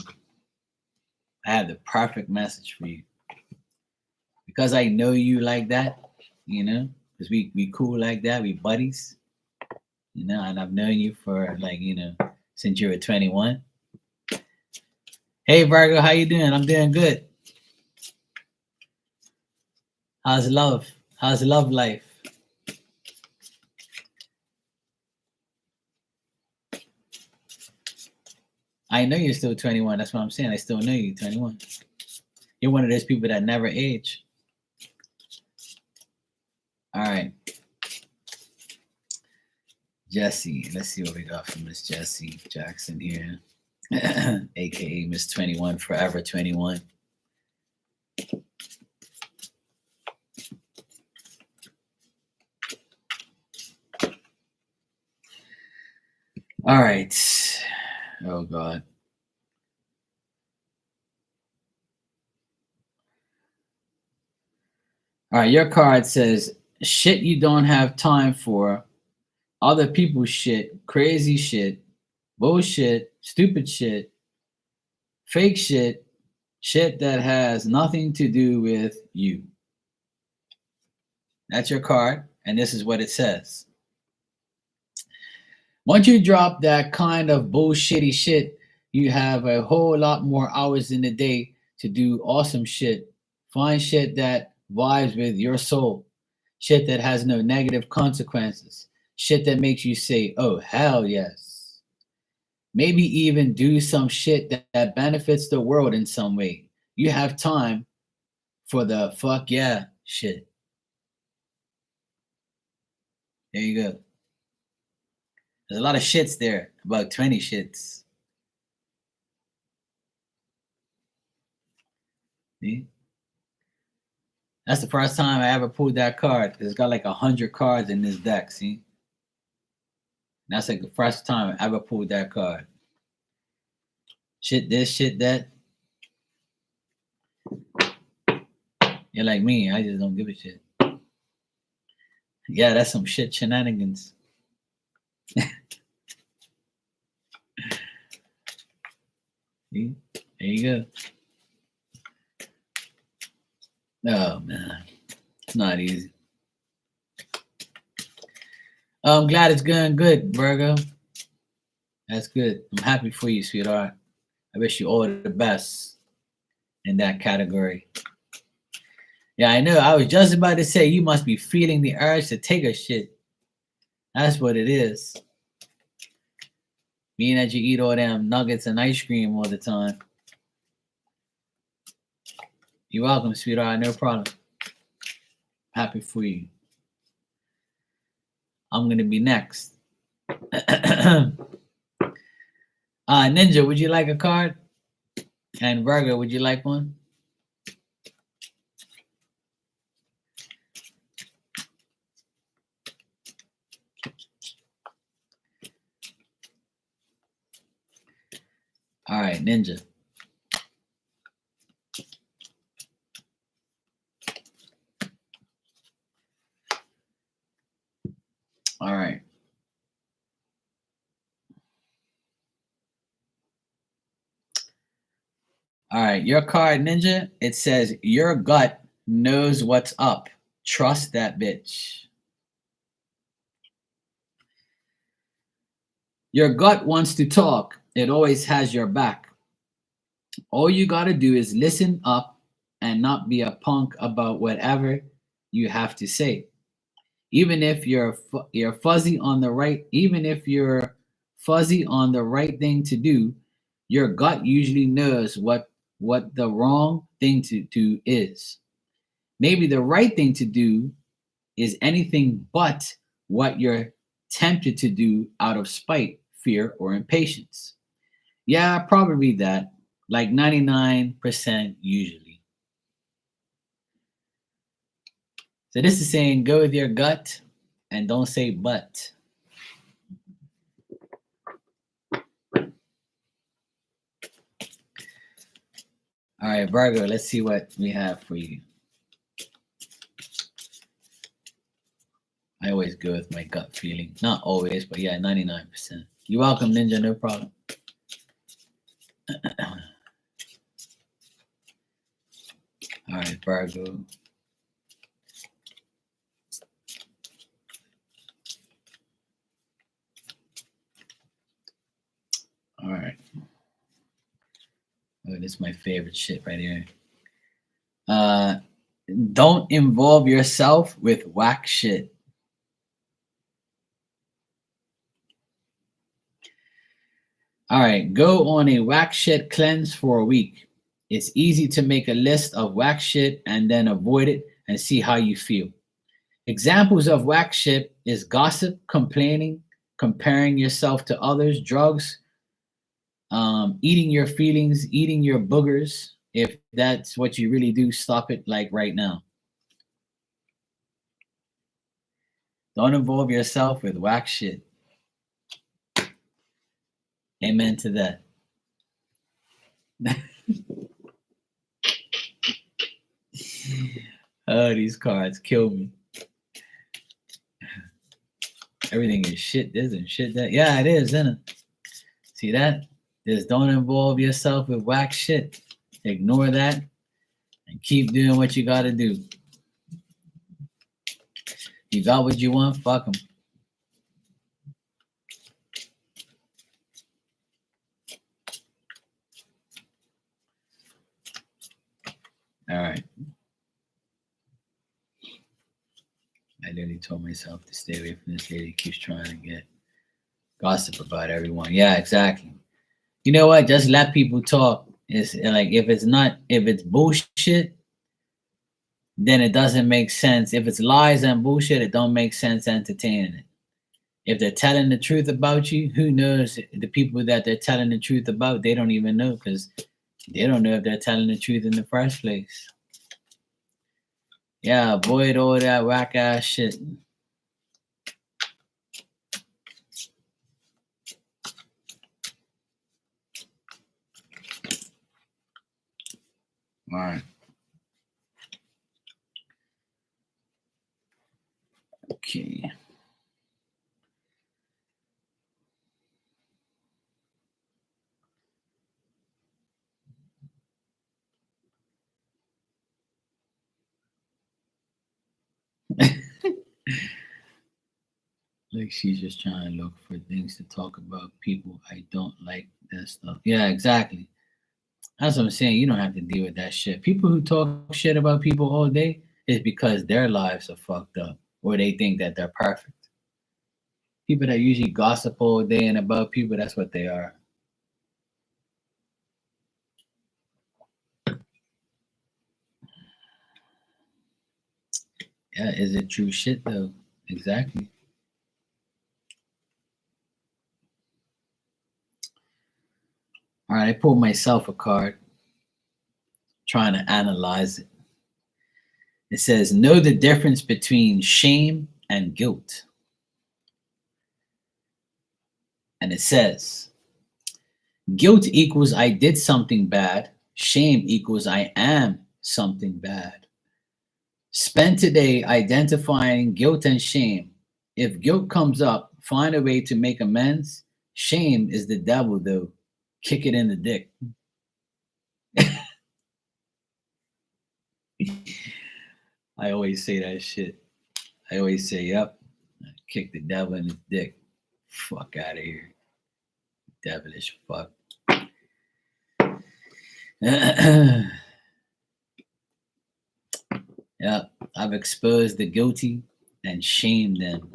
I have the perfect message for you. Because I know you like that, you know, because we cool like that, we buddies, you know, and I've known you for like, you know, since you were 21. Hey Virgo, how you doing? I'm doing good. How's love? How's love life? I know you're still 21. That's what I'm saying. I still know you 21. You're one of those people that never age. All right. Jesse. Let's see what we got from Miss Jessie Jackson here. AKA Miss 21, Forever 21. All right. Oh God. All right, your card says shit you don't have time for, other people's shit, crazy shit, bullshit, stupid shit, fake shit, shit that has nothing to do with you. That's your card, and this is what it says. Once you drop that kind of bullshitty shit, you have a whole lot more hours in the day to do awesome shit. Find shit that vibes with your soul, shit that has no negative consequences, shit that makes you say, oh, hell yes. Maybe even do some shit that benefits the world in some way. You have time for the fuck yeah shit. There you go. There's a lot of shits there, about 20 shits. See? That's the first time I ever pulled that card. It's got like 100 cards in this deck, see? That's like the first time I ever pulled that card. Shit this, shit that. You're like me, I just don't give a shit. Yeah, that's some shit shenanigans. See? There you go. Oh man, it's not easy. I'm glad it's going good, Virgo. That's good. I'm happy for you, sweetheart. I wish you all the best in that category. Yeah, I know. I was just about to say you must be feeling the urge to take a shit. That's what it is. Being that you eat all them nuggets and ice cream all the time. You're welcome, sweetheart. No problem. Happy for you. I'm going to be next. Ninja, would you like a card? And Virgo, would you like one? All right, Ninja. All right. All right, your card, Ninja, it says your gut knows what's up. Trust that bitch. Your gut wants to talk. It always has your back. All you got to do is listen up and not be a punk about whatever you have to say. Even if you're fuzzy on the right, even if you're fuzzy on the right thing to do, your gut usually knows what the wrong thing to do is. Maybe the right thing to do is anything but what you're tempted to do out of spite, fear, or impatience. Yeah, probably that. Like 99% usually. So this is saying go with your gut and don't say but. All right, Virgo, let's see what we have for you. I always go with my gut feeling. Not always, but yeah, 99%. You're welcome, Ninja, no problem. All right, Virgo. All right. Oh, this is my favorite shit right here. Don't involve yourself with whack shit. All right, go on a whack shit cleanse for a week. It's easy to make a list of whack shit and then avoid it and see how you feel. Examples of whack shit is gossip, complaining, comparing yourself to others, drugs, eating your feelings, eating your boogers. If that's what you really do, stop it like right now. Don't involve yourself with whack shit. Amen to that. Oh, these cards kill me. Everything is shit this and shit that. Yeah, it is, isn't it? See that? Just don't involve yourself with whack shit. Ignore that and keep doing what you got to do. You got what you want, fuck them. All right. I literally told myself to stay away from this lady who keeps trying to get gossip about everyone. Yeah, exactly. You know what? Just let people talk. It's like if it's bullshit, then it doesn't make sense. If it's lies and bullshit, it don't make sense entertaining it. If they're telling the truth about you, who knows? The people that they're telling the truth about, they don't even know because they don't know if they're telling the truth in the first place. Yeah, avoid all that whack ass shit. All right. Okay. Like she's just trying to look for things to talk about. People I don't like that stuff. Yeah, exactly. That's what I'm saying. You don't have to deal with that shit. People who talk shit about people all day is because their lives are fucked up or they think that they're perfect. People that usually gossip all day and about people, that's what they are. Yeah, is it true shit though? Exactly. All right, I pulled myself a card trying to analyze it. It says, know the difference between shame and guilt. And it says, guilt equals I did something bad. Shame equals I am something bad. Spend today identifying guilt and shame. If guilt comes up, find a way to make amends. Shame is the devil, though. Kick it in the dick. I always say that shit. I always say, yep, kick the devil in his dick. Fuck out of here. Devilish fuck. Yeah, I've exposed the guilty. and shame them.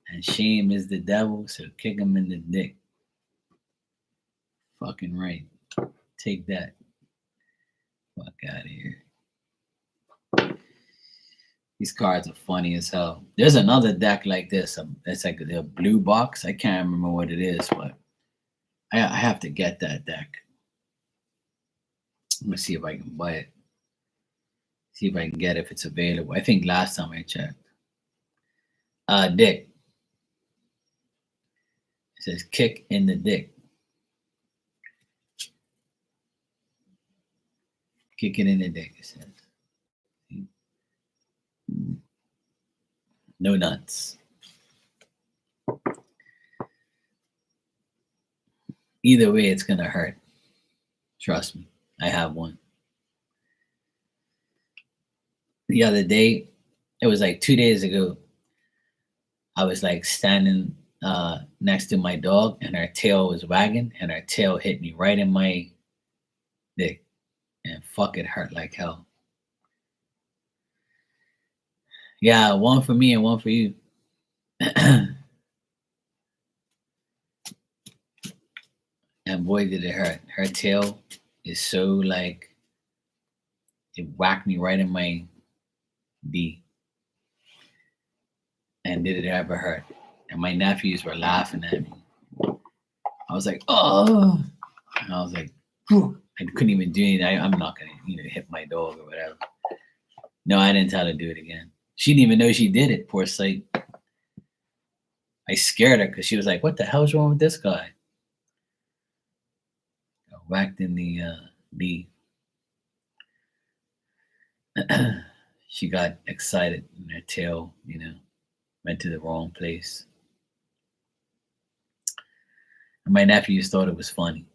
And shame is the devil, so kick him in the dick. Fucking right. Take that. Fuck out of here. These cards are funny as hell. There's another deck like this. It's like a blue box. I can't remember what it is, but I have to get that deck. Let me see if I can buy it. See if I can get it if it's available. I think last time I checked. Dick. It says kick in the dick. Kick it in the dick, it says. No nuts. Either way, it's gonna hurt. Trust me. I have one. The other day, it was like 2 days ago, I was like standing next to my dog and her tail was wagging and her tail hit me right in my dick and fuck it hurt like hell. Yeah, one for me and one for you. And boy did it hurt. Her tail is so like it whacked me right in my D. And did it ever hurt? And my nephews were laughing at me. I was like, oh, and I was like, whew. I couldn't even do anything. I'm not gonna, hit my dog or whatever. No, I didn't tell her to do it again. She didn't even know she did it. Poor sight. I scared her because she was like, "What the hell's wrong with this guy?" I whacked in the D. She got excited, and her tail, went to the wrong place. And my nephews thought it was funny.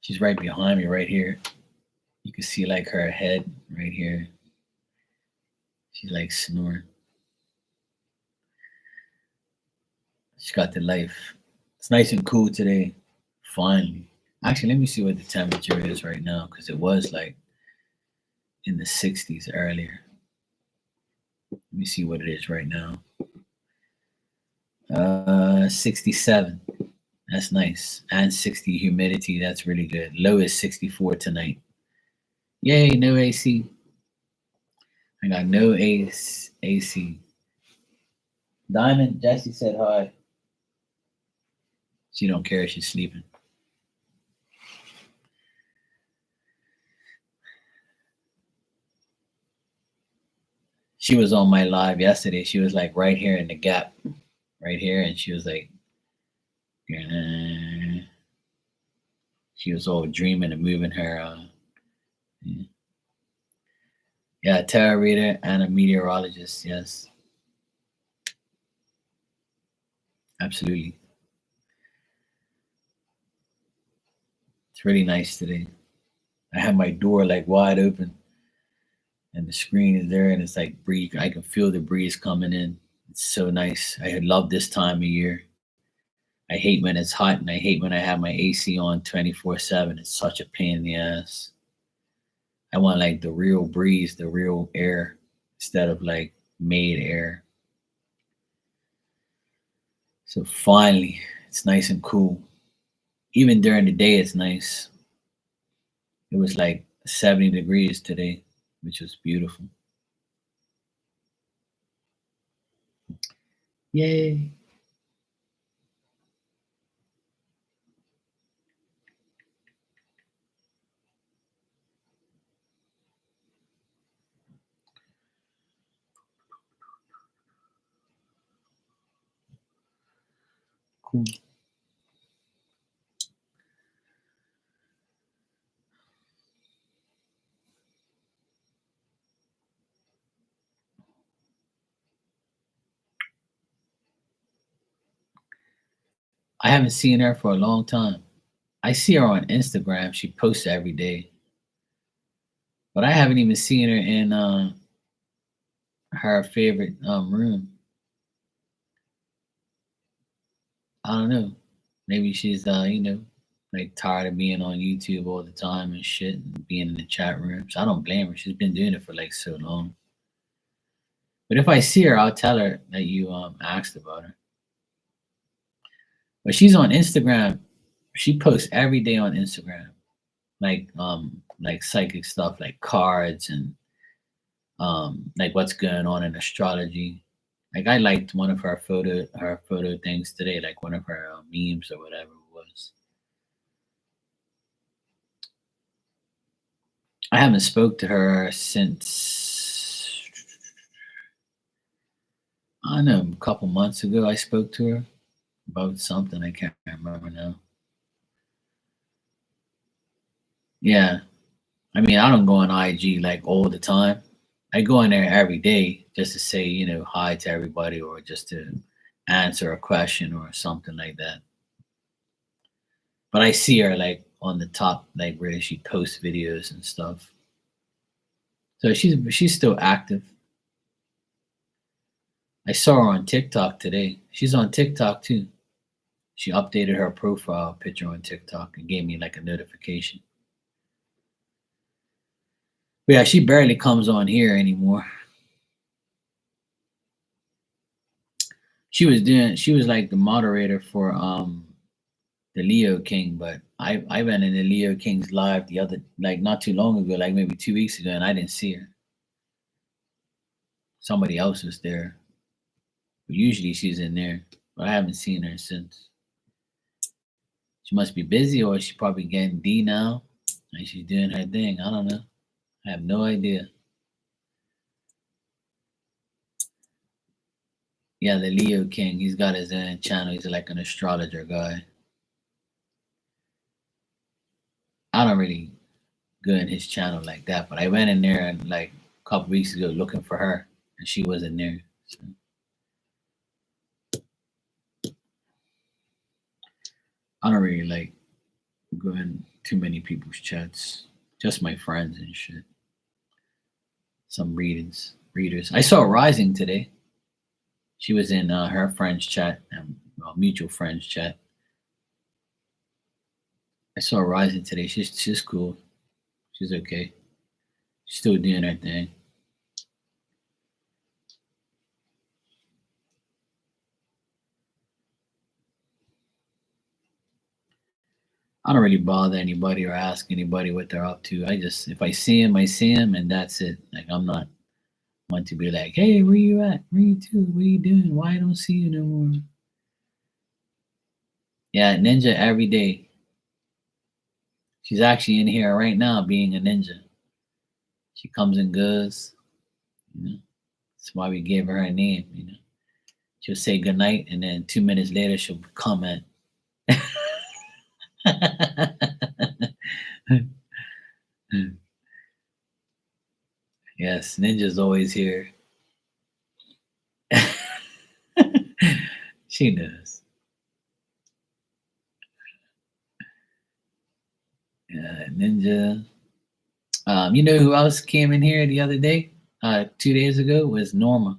She's right behind me, right here. You can see like her head right here. She's like snoring. She got the life. It's nice and cool today. Finally. Actually, let me see what the temperature is right now because it was like in the 60s earlier. Let me see what it is right now. 67. That's nice. And 60 humidity. That's really good. Low is 64 tonight. Yay, no AC. I got no AC. Diamond, Jesse said hi. She don't care. She's sleeping. She was on my live yesterday. She was like right here in the gap, right here, and she was like, she was all dreaming and moving her. Yeah, tarot reader and a meteorologist. Yes, absolutely. It's really nice today. I have my door like wide open, and the screen is there, and it's like breeze. I can feel the breeze coming in. It's so nice. I love this time of year. I hate when it's hot, and I hate when I have my AC on 24/7. It's such a pain in the ass. I want like the real breeze, the real air, instead of like made air. So finally, it's nice and cool. Even during the day, it's nice. It was like 70 degrees today, which was beautiful. Yay. Cool. I haven't seen her for a long time. I see her on Instagram. She posts every day. But I haven't even seen her in her favorite room. I don't know. Maybe she's like tired of being on YouTube all the time and shit and being in the chat rooms. I don't blame her. She's been doing it for like so long. But if I see her, I'll tell her that you asked about her. But she's on Instagram. She posts every day on Instagram, like psychic stuff, like cards and like what's going on in astrology. Like I liked one of her photo things today, like one of her memes or whatever it was. I haven't spoke to her since I don't know, a couple months ago. I spoke to her about something I can't remember now. Yeah, I mean I don't go on IG like all the time. I go in there every day just to say hi to everybody or just to answer a question or something like that. But I see her like on the top, like where she posts videos and stuff. So she's still active. I saw her on TikTok today. She's on TikTok too. She updated her profile picture on TikTok and gave me like a notification. But yeah, she barely comes on here anymore. She was like the moderator for the Leo King, but I went in the Leo King's live the other like not too long ago, like maybe 2 weeks ago, and I didn't see her. Somebody else was there. But usually she's in there, but I haven't seen her since. She must be busy, or she probably getting D now, and she's doing her thing. I don't know. I have no idea. Yeah, the Leo King. He's got his own channel. He's like an astrologer guy. I don't really go in his channel like that, but I went in there and like a couple weeks ago looking for her, and she wasn't there. So. I don't really like going too many people's chats. Just my friends and shit. Some readers. I saw Rising today. She was in her friends chat, mutual friends chat. I saw Rising today. She's cool. She's okay. She's still doing her thing. I don't really bother anybody or ask anybody what they're up to. If I see him, I see him, and that's it. Like I'm not one to be like, hey, where you at? Where you to? What are you doing? Why I don't see you no more? Yeah, ninja every day. She's actually in here right now being a ninja. She comes and goes. That's why we gave her name. She'll say goodnight, and then 2 minutes later she'll comment. Yes, Ninja's always here. She knows. Ninja. You know who else came in here the other day? 2 days ago was Norma.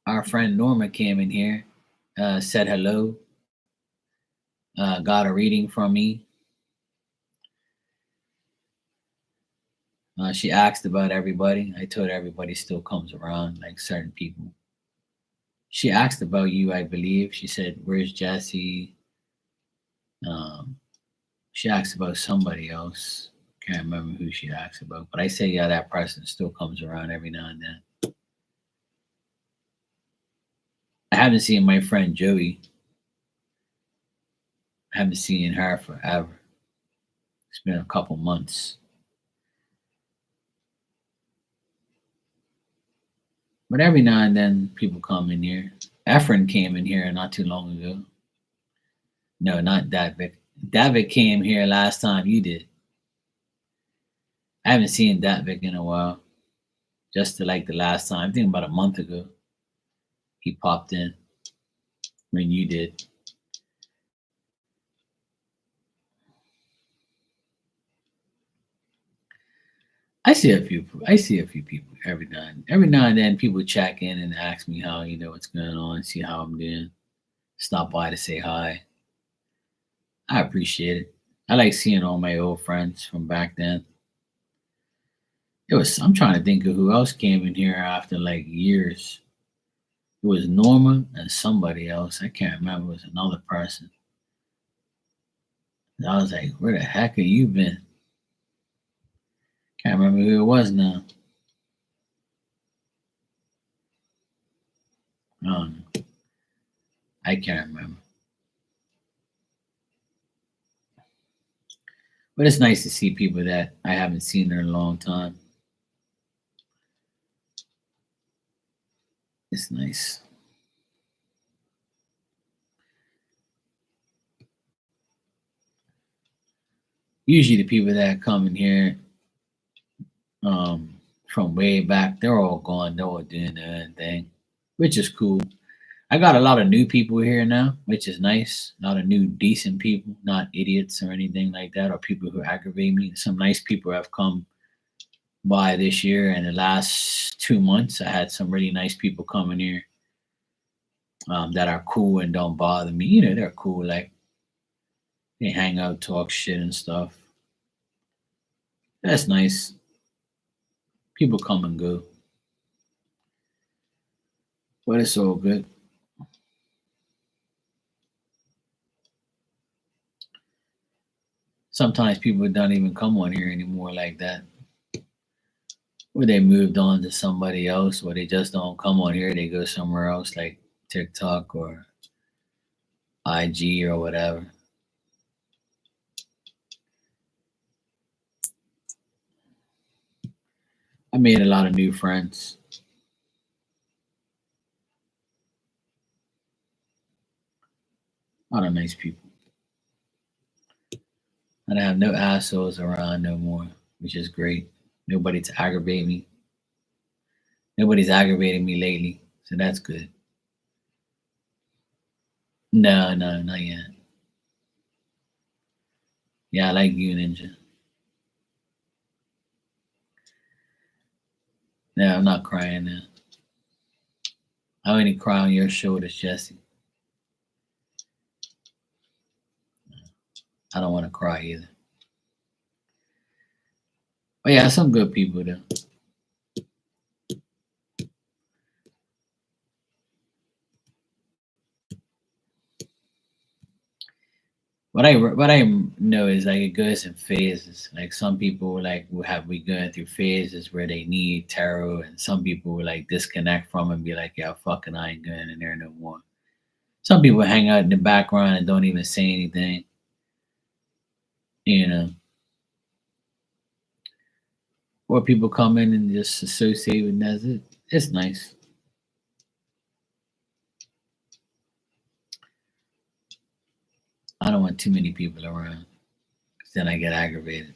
Our friend Norma came in here, said hello, got a reading from me. She asked about everybody. I told her everybody still comes around, like certain people. She asked about you, I believe. She said, "Where's Jesse?" She asked about somebody else. Can't remember who she asked about, but I say, yeah, that person still comes around every now and then. I haven't seen my friend Joey. I haven't seen her forever. It's been a couple months. But every now and then people come in here. Efren came in here not too long ago. No, not Davik. Davik came here last time you did. I haven't seen Davik in a while. Just to like the last time. I think about a month ago. He popped in when you did. I see a few people every now and then. People check in and ask me how what's going on, see how I'm doing. stop by to say hi. I appreciate it. I like seeing all my old friends from back then. It was I'm trying to think of who else came in here after like years. It was Norma and somebody else. I can't remember. It was another person. And I was like, where the heck have you been? Can't remember who it was now. I don't know. I can't remember. But it's nice to see people that I haven't seen in a long time. It's nice. Usually the people that come in here from way back, they're all gone. They're all doing their own thing, which is cool. I got a lot of new people here now, which is nice. A lot of new decent people, not idiots or anything like that, or people who aggravate me. Some nice people have come by this year, and the last 2 months, I had some really nice people coming here that are cool and don't bother me. You know, they're cool. Like they hang out, talk shit and stuff. That's nice. People come and go, but it's all good. Sometimes people don't even come on here anymore like that. Or they moved on to somebody else, or they just don't come on here. They go somewhere else, like TikTok or IG or whatever. I made a lot of new friends. A lot of nice people. And I have no assholes around no more, which is great. Nobody to aggravate me. Nobody's aggravating me lately, so that's good. No, no, not yet. Yeah, I like you, Ninja. No, I'm not crying now. I only cry on your shoulders, Jesse. I don't want to cry either. But yeah, some good people though. What I know is like it goes in phases. Like some people like will have we going through phases where they need tarot, and some people will like disconnect from it and be like, yeah, fucking, I ain't going in there no more. Some people hang out in the background and don't even say anything. You know, or people come in and just associate with that's it. It's nice. I don't want too many people around, 'cause then I get aggravated.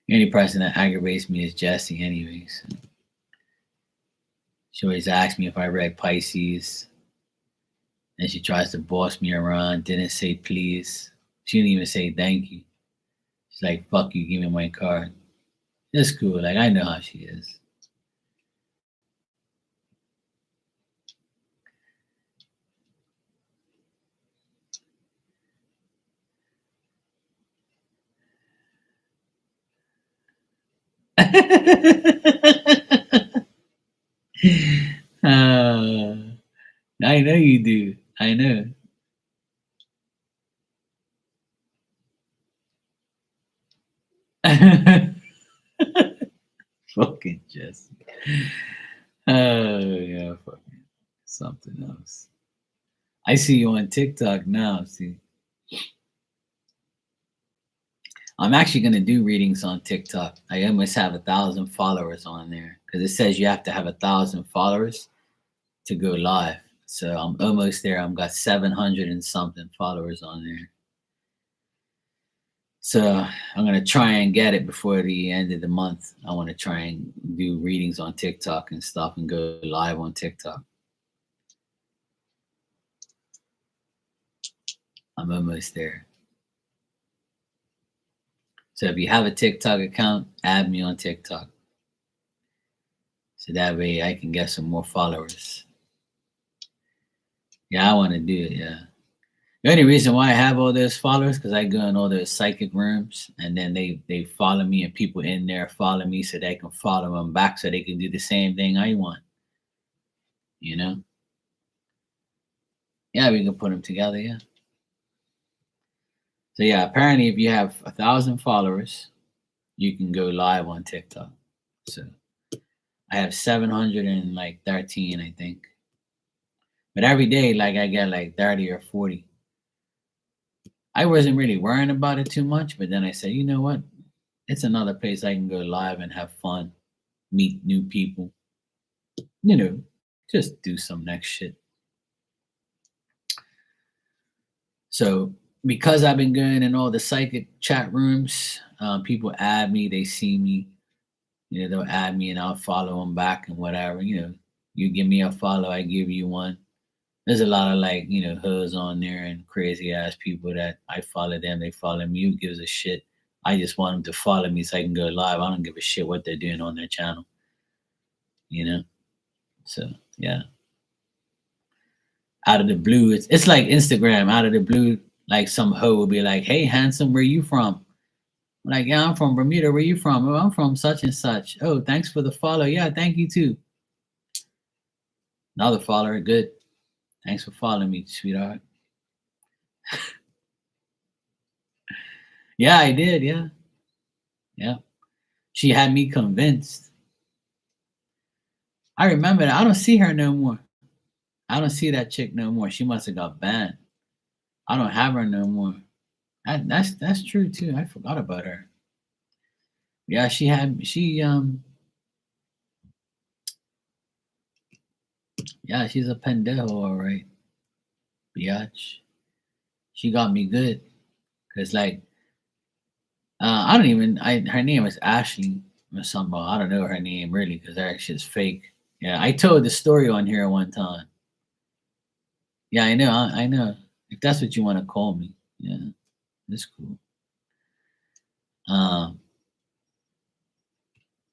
The only person that aggravates me is Jessie, anyways. She always asks me if I read Pisces, and she tries to boss me around. Didn't say please. She didn't even say thank you. She's like, "Fuck you, give me my card." It's cool. Like I know how she is. uh, I know you do. I know. Fucking Jesse. Oh yeah, fucking something else. I see you on TikTok now. See, I'm actually gonna do readings on TikTok. I almost have 1,000 followers on there because it says you have to have 1,000 followers to go live. So I'm almost there. I've got 700 and something followers on there. So I'm gonna try and get it before the end of the month. I want to try and do readings on TikTok and stuff and go live on TikTok. I'm almost there. So if you have a TikTok account, add me on TikTok. So that way I can get some more followers. Yeah, I want to do it. Yeah. The only reason why I have all those followers because I go in all those psychic rooms and then they follow me and people in there follow me so they can follow them back so they can do the same thing I want. You know? Yeah, we can put them together. Yeah. So yeah, apparently if you have 1,000 followers, you can go live on TikTok. So I have 713, I think. But every day, like I get like 30 or 40. I wasn't really worrying about it too much, but then I said, you know what? It's another place I can go live and have fun, meet new people, you know, just do some next shit. So because I've been going in all the psychic chat rooms, people add me, they see me, they'll add me and I'll follow them back and whatever, you give me a follow, I give you one. There's a lot of like, hoods on there and crazy ass people that I follow them, they follow me. Who gives a shit? I just want them to follow me so I can go live. I don't give a shit what they're doing on their channel, you know? So, yeah. Out of the blue, it's like Instagram. Out of the blue, like some hoe will be like, hey, handsome, where you from? I'm like, yeah, I'm from Bermuda. Where you from? Oh, I'm from such and such. Oh, thanks for the follow. Yeah, thank you too. Another follower, good. Thanks for following me, sweetheart. Yeah, I did. Yeah. Yeah. She had me convinced. I remember that. I don't see her no more. I don't see that chick no more. She must have got banned. I don't have her no more. That's true too. I forgot about her. Yeah, yeah, she's a pendejo, all right. Biatch. She got me good. Cause like I don't even her name is Ashley or something. I don't know her name really because her shit's fake. Yeah, I told the story on here one time. Yeah, I know. I know. If that's what you want to call me. Yeah, that's cool. Um,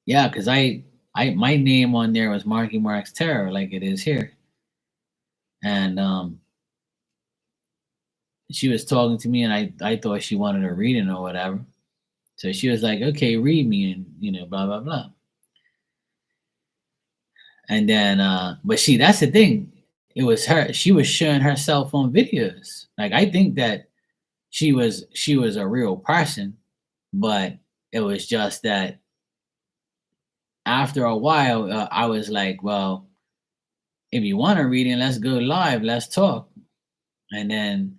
yeah, because my name on there was Marky Mark's Terror, like it is here, and she was talking to me, and I thought she wanted a reading or whatever. So she was like, "Okay, read me," and blah blah blah. And then, but see, that's the thing. It was her. She was showing herself on videos. Like I think that she was a real person, but it was just that after a while, I was like, well, if you want a reading, let's go live, let's talk. And then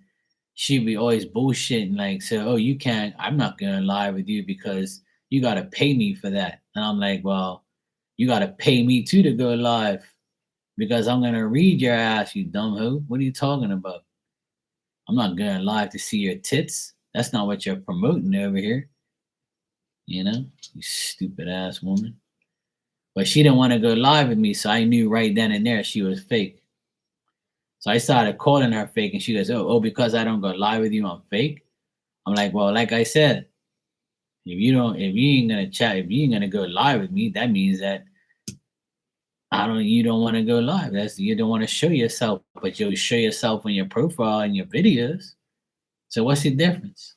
she'd be always bullshitting, like, so, oh, you can't, I'm not going live with you because you got to pay me for that. And I'm like, well, you got to pay me too to go live because I'm going to read your ass, you dumb hoe. What are you talking about? I'm not going live to see your tits. That's not what you're promoting over here. You stupid ass woman. But she didn't want to go live with me, so I knew right then and there she was fake. So I started calling her fake, and she goes, "Oh, because I don't go live with you, I'm fake." I'm like, "Well, like I said, if you ain't gonna chat, if you ain't gonna go live with me, that means that you don't want to go live. You don't want to show yourself, but you'll show yourself on your profile and your videos. So what's the difference?"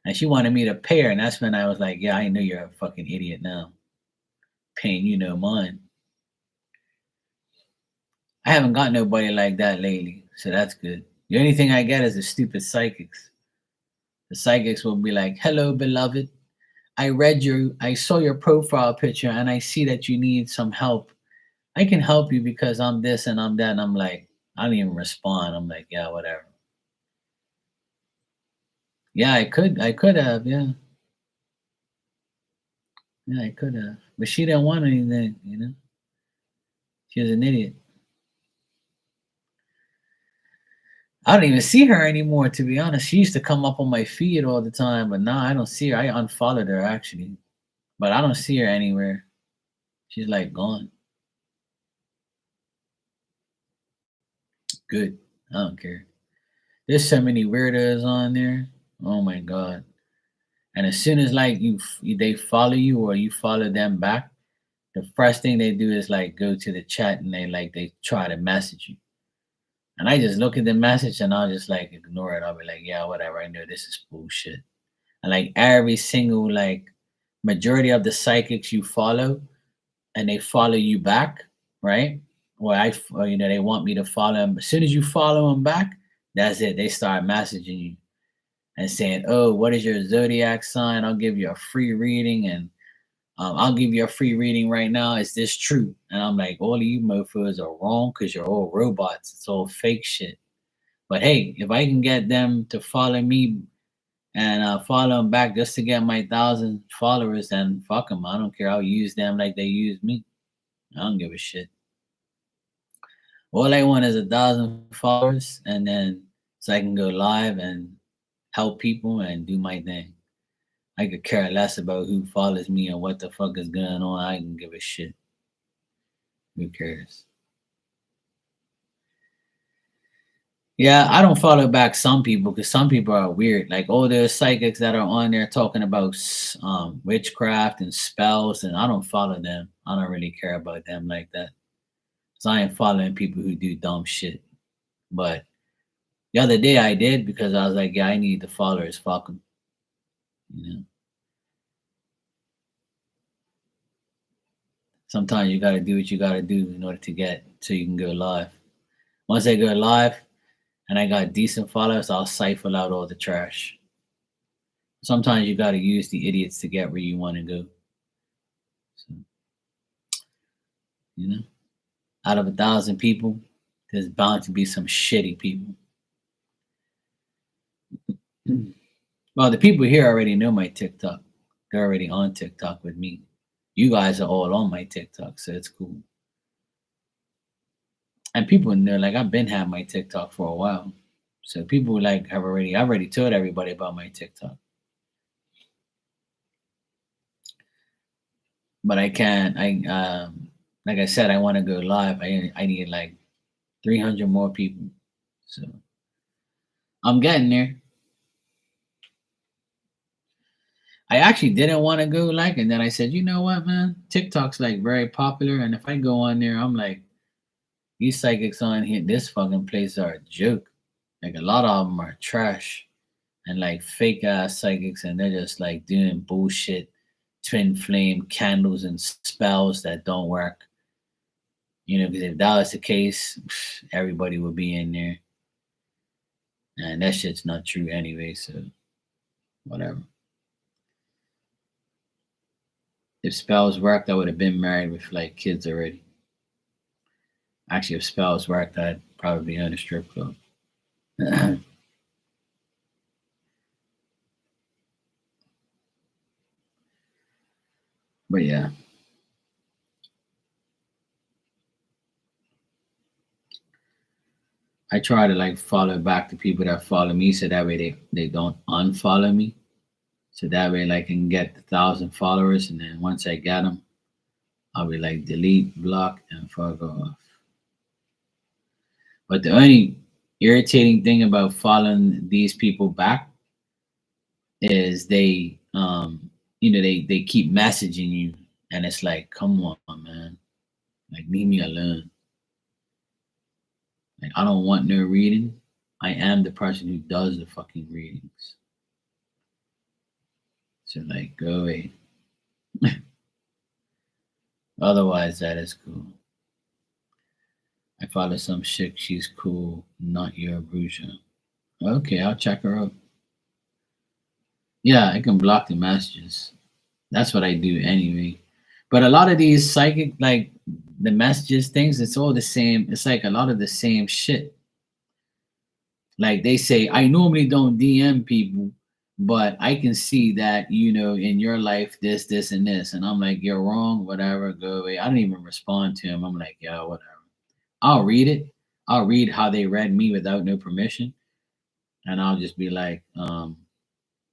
And she wanted me to pay her, and that's when I was like, "Yeah, I know you're a fucking idiot now, paying you no mind." I haven't got nobody like that lately, so that's good. The only thing I get is the stupid psychics. The psychics will be like, "Hello, beloved. I saw your profile picture and I see that you need some help. I can help you because I'm this and I'm that." And I'm like, I don't even respond. I'm like, yeah, whatever. Yeah, I could have, yeah. Yeah, I could have. But she didn't want anything. She was an idiot. I don't even see her anymore, to be honest. She used to come up on my feed all the time, but now I don't see her. I unfollowed her actually, but I don't see her anywhere. She's like gone. Good. I don't care. There's so many weirdos on there. Oh my god. And as soon as like they follow you or you follow them back, the first thing they do is like go to the chat and they try to message you. And I just look at the message and I'll just like ignore it. I'll be like, yeah, whatever. I know this is bullshit. And like every single like majority of the psychics you follow and they follow you back, right? Or, they want me to follow them. As soon as you follow them back, that's it. They start messaging you and saying, "Oh, what is your zodiac sign? I'll give you a free reading, and I'll give you a free reading right now. Is this true?" And I'm like, "All of you mofos are wrong because you're all robots. It's all fake shit." But hey, if I can get them to follow me and follow them back just to get my 1,000 followers, then fuck them. I don't care. I'll use them like they use me. I don't give a shit. All I want is 1,000 followers, and then so I can go live and help people and do my thing. I could care less about who follows me and what the fuck is going on. I can give a shit. Who cares? Yeah, I don't follow back some people because some people are weird. Like, oh, there's psychics that are on there talking about witchcraft and spells, and I don't follow them. I don't really care about them like that. So I ain't following people who do dumb shit. But the other day I did because I was like, yeah, I need the followers. Fuck them. You know. Sometimes you got to do what you got to do in order to get so you can go live. Once I go live and I got decent followers, I'll siphon out all the trash. Sometimes you got to use the idiots to get where you want to go. So, you know, out of 1,000 people, there's bound to be some shitty people. Well, the people here already know my TikTok. They're already on TikTok with me. You guys are all on my TikTok, so it's cool. And people know, like, I've been having my TikTok for a while. So people like I already told everybody about my TikTok. But I can't, like I said, I want to go live. I need like 300 more people. So I'm getting there. I actually didn't want to go like, and then I said, you know what, man? TikTok's like very popular, and if I go on there, I'm like, these psychics on here, this fucking place are a joke. Like a lot of them are trash and like fake ass psychics, and they're just like doing bullshit, twin flame candles and spells that don't work. Because if that was the case, everybody would be in there, and that shit's not true anyway. So whatever. If spells worked, I would have been married with like kids already. Actually, if spells worked, I'd probably be on a strip club. But yeah. I try to like follow back the people that follow me so that way they don't unfollow me. So that way like I can get 1,000 followers, and then once I get them, I'll be like delete, block, and fuck off. But the only irritating thing about following these people back is they keep messaging you, and it's like, come on, man, like leave me alone. Like I don't want no reading. I am the person who does the fucking readings. So like go away. Otherwise, that is cool. I follow some chick. She's cool. Not your bruja. Okay, I'll check her out. Yeah, I can block the messages. That's what I do anyway. But a lot of these psychic, like the messages things, it's all the same. It's like a lot of the same shit. Like they say, I normally don't DM people, but I can see that, in your life, this, and this. And I'm like, you're wrong, whatever, go away. I don't even respond to him. I'm like, yeah, whatever. I'll read it. I'll read how they read me without no permission. And I'll just be like, no.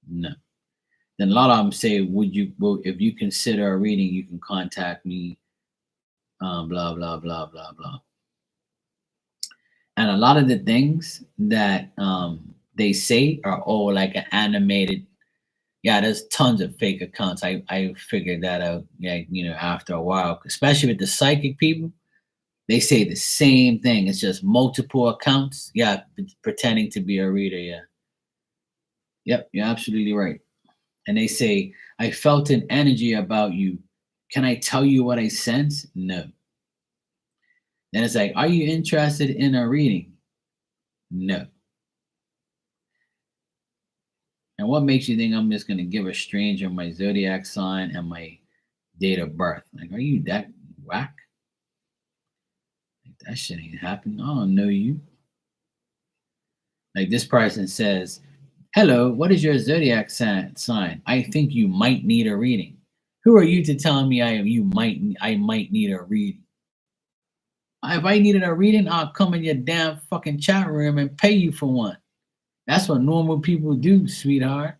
Then a lot of them say, if you consider a reading, you can contact me, blah, blah, blah, blah, blah. And a lot of the things that they say are all like an animated Yeah, there's tons of fake accounts. I figured that out. Yeah, after a while, especially with the psychic people, they say the same thing. It's just multiple accounts. Yeah, pretending to be a reader. Yeah, yep, you're absolutely right. And they say, I felt an energy about you. Can I tell you what I sense? No. Then it's like, are you interested in a reading? No. And what makes you think I'm just gonna give a stranger my zodiac sign and my date of birth? Like, are you that whack? Like, that shit ain't happening. I don't know you. Like this person says, hello, what is your zodiac sign? I think you might need a reading. Who are you to tell me I might need a reading? If I needed a reading, I'll come in your damn fucking chat room and pay you for one. That's what normal people do, sweetheart.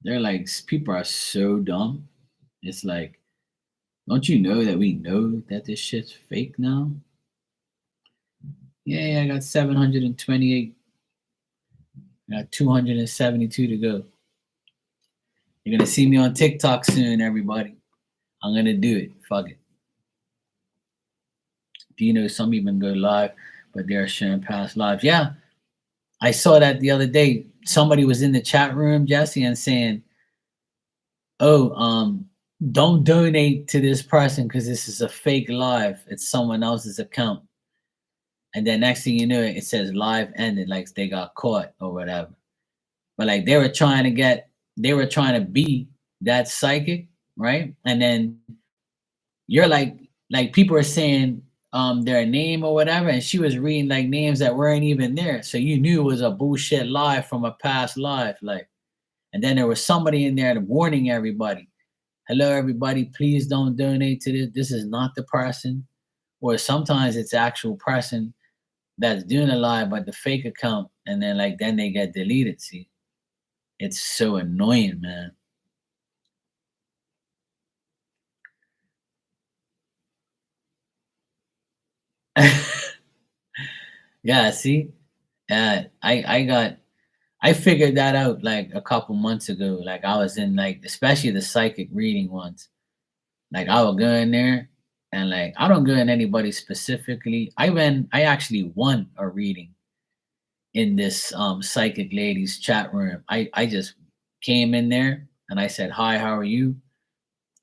They're like, people are so dumb. It's like, don't you know that we know that this shit's fake now? Yeah, I got 728. I got 272 to go. You're gonna see me on TikTok soon, everybody. I'm gonna do it. Fuck it. Do you know some even go live, but they're sharing past lives? Yeah, I saw that the other day. Somebody was in the chat room, Jesse, and saying, "Oh, don't donate to this person because this is a fake live. It's someone else's account." And then next thing you know, it says live ended, like they got caught or whatever. But like they were trying to be that psychic, right? And then you're like people are saying their name or whatever, and she was reading like names that weren't even there. So you knew it was a bullshit live from a past live, like. And then there was somebody in there warning everybody, hello everybody, please don't donate to this. This is not the person. Or sometimes it's actual person that's doing a live, but the fake account, and then they get deleted. See, it's so annoying, man. Yeah, see, I figured that out like a couple months ago. Like I was in like especially the psychic reading ones. Like I would go in there and like I don't go in anybody specifically. I actually won a reading in this psychic lady's chat room. I just came in there and I said, hi, how are you?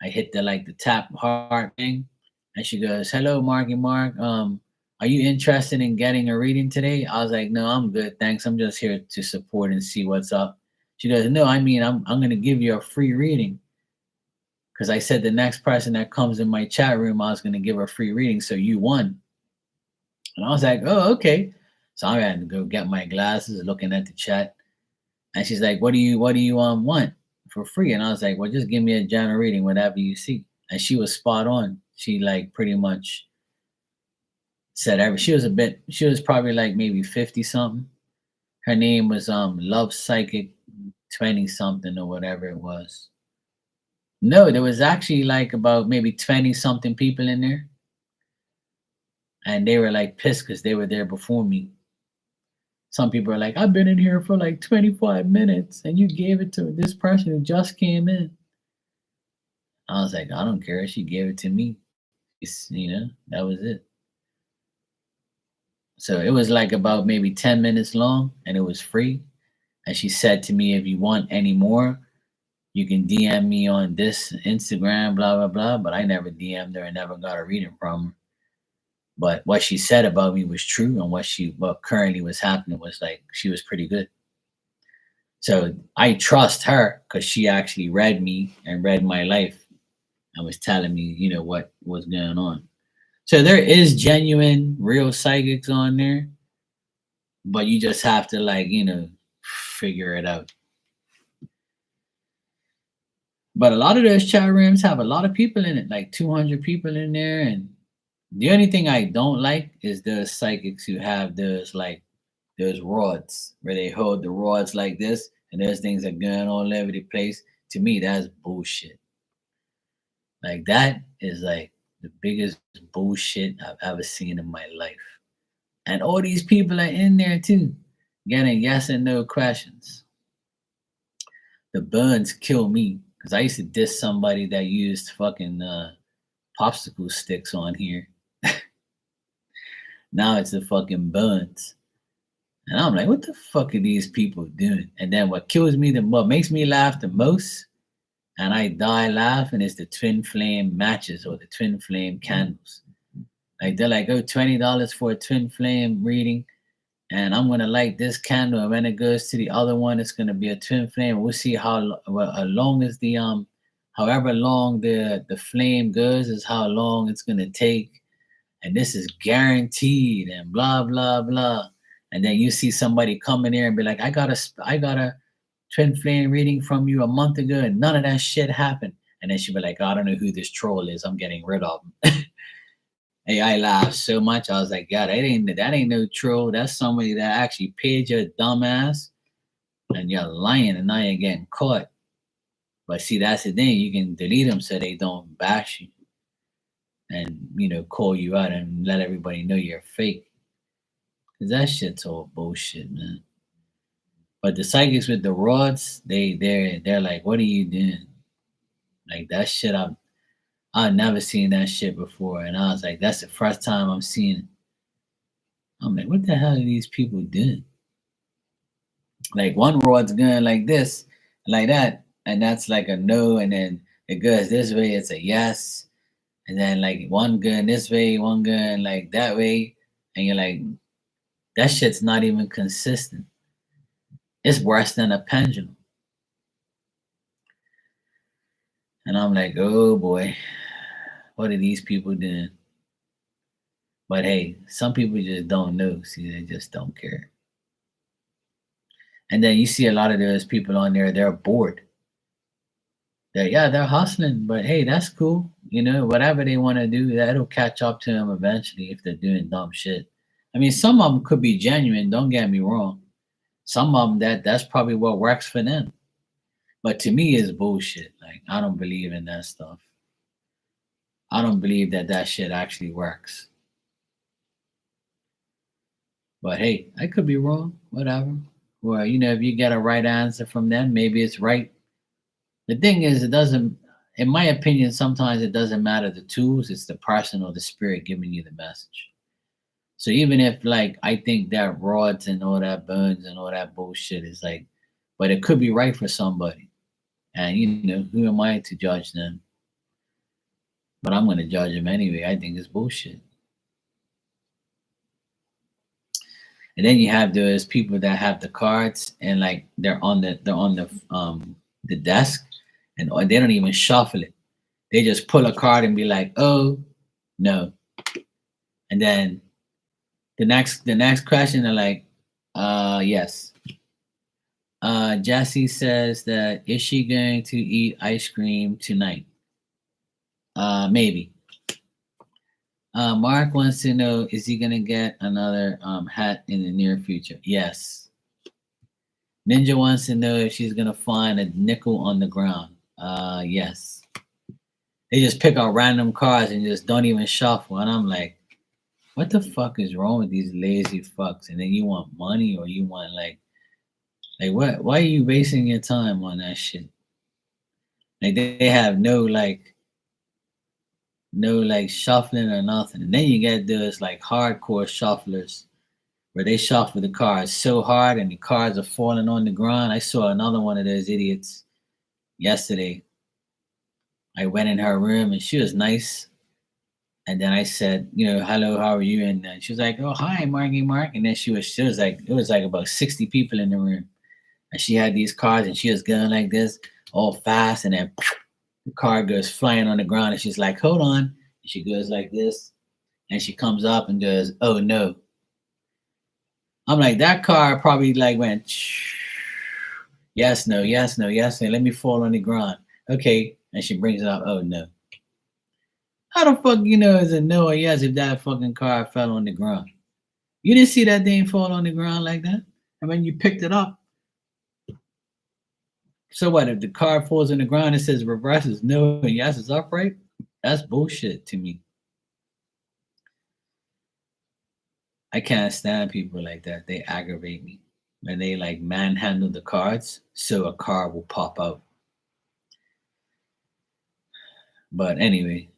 I hit the tap heart thing, and she goes, "Hello, Marky Mark. Are you interested in getting a reading today?" I was like, "No, I'm good, thanks. I'm just here to support and see what's up." She goes, "No, I mean, I'm gonna give you a free reading because I said the next person that comes in my chat room, I was gonna give her a free reading. So you won." And I was like, "Oh, okay." So I had to go get my glasses, looking at the chat, and she's like, "What do you want for free?" And I was like, "Well, just give me a general reading, whatever you see." And she was spot on. She like pretty much said every. She was probably like maybe 50 something. Her name was Love Psychic 20 something or whatever it was. No, there was actually like about maybe 20 something people in there, and they were like pissed because they were there before me. Some people are like, I've been in here for like 25 minutes and you gave it to this person who just came in. I was like, I don't care. She gave it to me. That was it. So it was like about maybe 10 minutes long and it was free. And she said to me, if you want any more, you can DM me on this Instagram, blah, blah, blah. But I never DM'd her and never got a reading from her. But what she said about me was true. And what currently was happening was like, she was pretty good. So I trust her because she actually read me and read my life and was telling me, what was going on. So there is genuine, real psychics on there, but you just have to figure it out. But a lot of those chat rooms have a lot of people in it, like 200 people in there. And the only thing I don't like is the psychics who have those rods where they hold the rods like this and there's things that going all over the place. To me, that's bullshit. Like that is like the biggest bullshit I've ever seen in my life. And all these people are in there too. Getting yes and no questions. The buns kill me because I used to diss somebody that used fucking popsicle sticks on here. Now it's the fucking buns. And I'm like, what the fuck are these people doing? And then what kills me what makes me laugh the most, and I die laughing, is the twin flame matches or the twin flame candles. Like they're like, oh, $20 for a twin flame reading, and I'm gonna light this candle, and when it goes to the other one, it's gonna be a twin flame. We'll see how long is the however long the flame goes is how long it's gonna take, and this is guaranteed, and blah blah blah. And then you see somebody come in here and be like, I got a twin flame reading from you a month ago, and none of that shit happened. And then she'll be like, oh, I don't know who this troll is. I'm getting rid of him. Hey, I laughed so much. I was like, God, that ain't no troll. That's somebody that actually paid your dumbass, and you're lying, and now you're getting caught. But see, that's the thing. You can delete them so they don't bash you, and call you out and let everybody know you're fake. Cause that shit's all bullshit, man. But the psychics with the rods, they're like, what are you doing? Like that shit, I've never seen that shit before, and I was like, that's the first time I'm seeing it. I'm like, what the hell are these people doing? Like one rod's going like this, like that, and that's like a no, and then it goes this way, it's a yes, and then like one going this way, one going like that way, and you're like, that shit's not even consistent. It's worse than a pendulum. And I'm like, oh boy, what are these people doing? But hey, some people just don't know. See, they just don't care. And then you see a lot of those people on there, they're bored. They're hustling, but hey, that's cool. Whatever they want to do, that'll catch up to them eventually if they're doing dumb shit. I mean, some of them could be genuine, don't get me wrong. Some of them that's probably what works for them. But to me, it's bullshit. Like, I don't believe in that stuff. I don't believe that shit actually works. But hey, I could be wrong, whatever. Or, if you get a right answer from them, maybe it's right. The thing is, it doesn't, in my opinion, sometimes it doesn't matter the tools, it's the person or the spirit giving you the message. So even if, like, I think that rods and all that burns and all that bullshit is like, but it could be right for somebody. And, who am I to judge them? But I'm going to judge them anyway. I think it's bullshit. And then you have those people that have the cards and like they're on the desk, and they don't even shuffle it. They just pull a card and be like, "Oh, no." And then the next question they're like, yes. Jesse says that, is she going to eat ice cream tonight? Maybe. Mark wants to know, is he gonna get another hat in the near future? Yes. Ninja wants to know if she's gonna find a nickel on the ground. Yes. They just pick out random cards and just don't even shuffle. And I'm like, what the fuck is wrong with these lazy fucks? And then you want money, or you want like what? Why are you wasting your time on that shit? Like they have no shuffling or nothing. And then you get those like hardcore shufflers where they shuffle the cards so hard and the cards are falling on the ground. I saw another one of those idiots yesterday. I went in her room and she was nice. And then I said, hello, how are you? And then she was like, oh, hi, Marky Mark. And then she was like, it was like about 60 people in the room. And she had these cards and she was going like this, all fast. And then the card goes flying on the ground. And she's like, hold on. And she goes like this. And she comes up and goes, oh, no. I'm like, that card probably like went, yes, no, yes, no, yes, no. Let me fall on the ground. Okay. And she brings it up, oh, no. How the fuck is a no or yes if that fucking car fell on the ground? You didn't see that thing fall on the ground like that? I mean, you picked it up. So what, if the car falls on the ground, it says reverse is no and yes is upright? That's bullshit to me. I can't stand people like that. They aggravate me. when they like manhandle the cards, so a card will pop out. But anyway,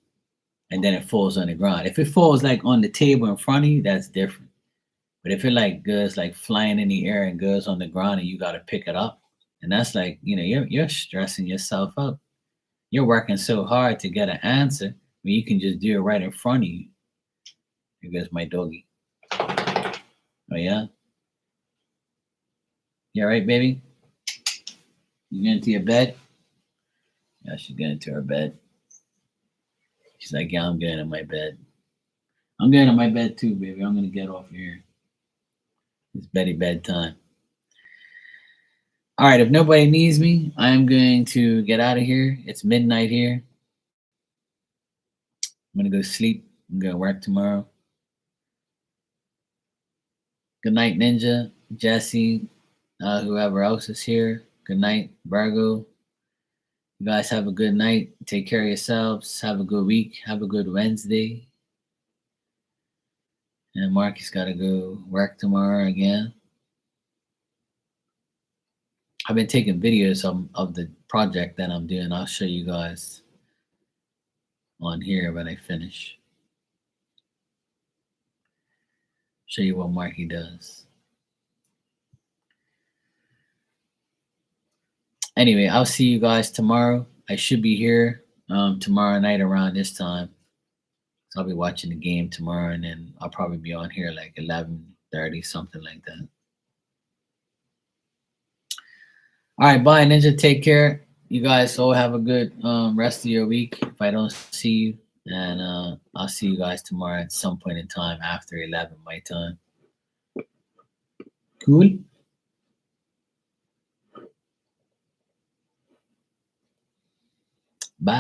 and then it falls on the ground. If it falls like on the table in front of you, that's different. But if it like goes like flying in the air and goes on the ground and you got to pick it up, and that's like, you know, you're stressing yourself up. You're working so hard to get an answer when you can just do it right in front of you. Here goes my doggy. Oh yeah, you all right, baby? You get into your bed? Yeah, she's getting into her bed. She's like, yeah, I'm getting in my bed. I'm getting in my bed too, baby. I'm gonna get off here. It's Betty bedtime. All right, if nobody needs me, I'm going to get out of here. It's midnight here. I'm gonna go sleep. I'm gonna work tomorrow. Good night, Ninja, Jesse, whoever else is here. Good night, Virgo. You guys have a good night. Take care of yourselves. Have a good week. Have a good Wednesday. And Marcus got to go work tomorrow again. I've been taking videos of the project that I'm doing. I'll show you guys on here when I finish. Show you what Marky does. Anyway, I'll see you guys tomorrow. I should be here tomorrow night around this time. So I'll be watching the game tomorrow, and then I'll probably be on here like 11:30, something like that. All right, bye, Ninja. Take care. You guys all have a good rest of your week. If I don't see you, and I'll see you guys tomorrow at some point in time after 11 my time. Cool.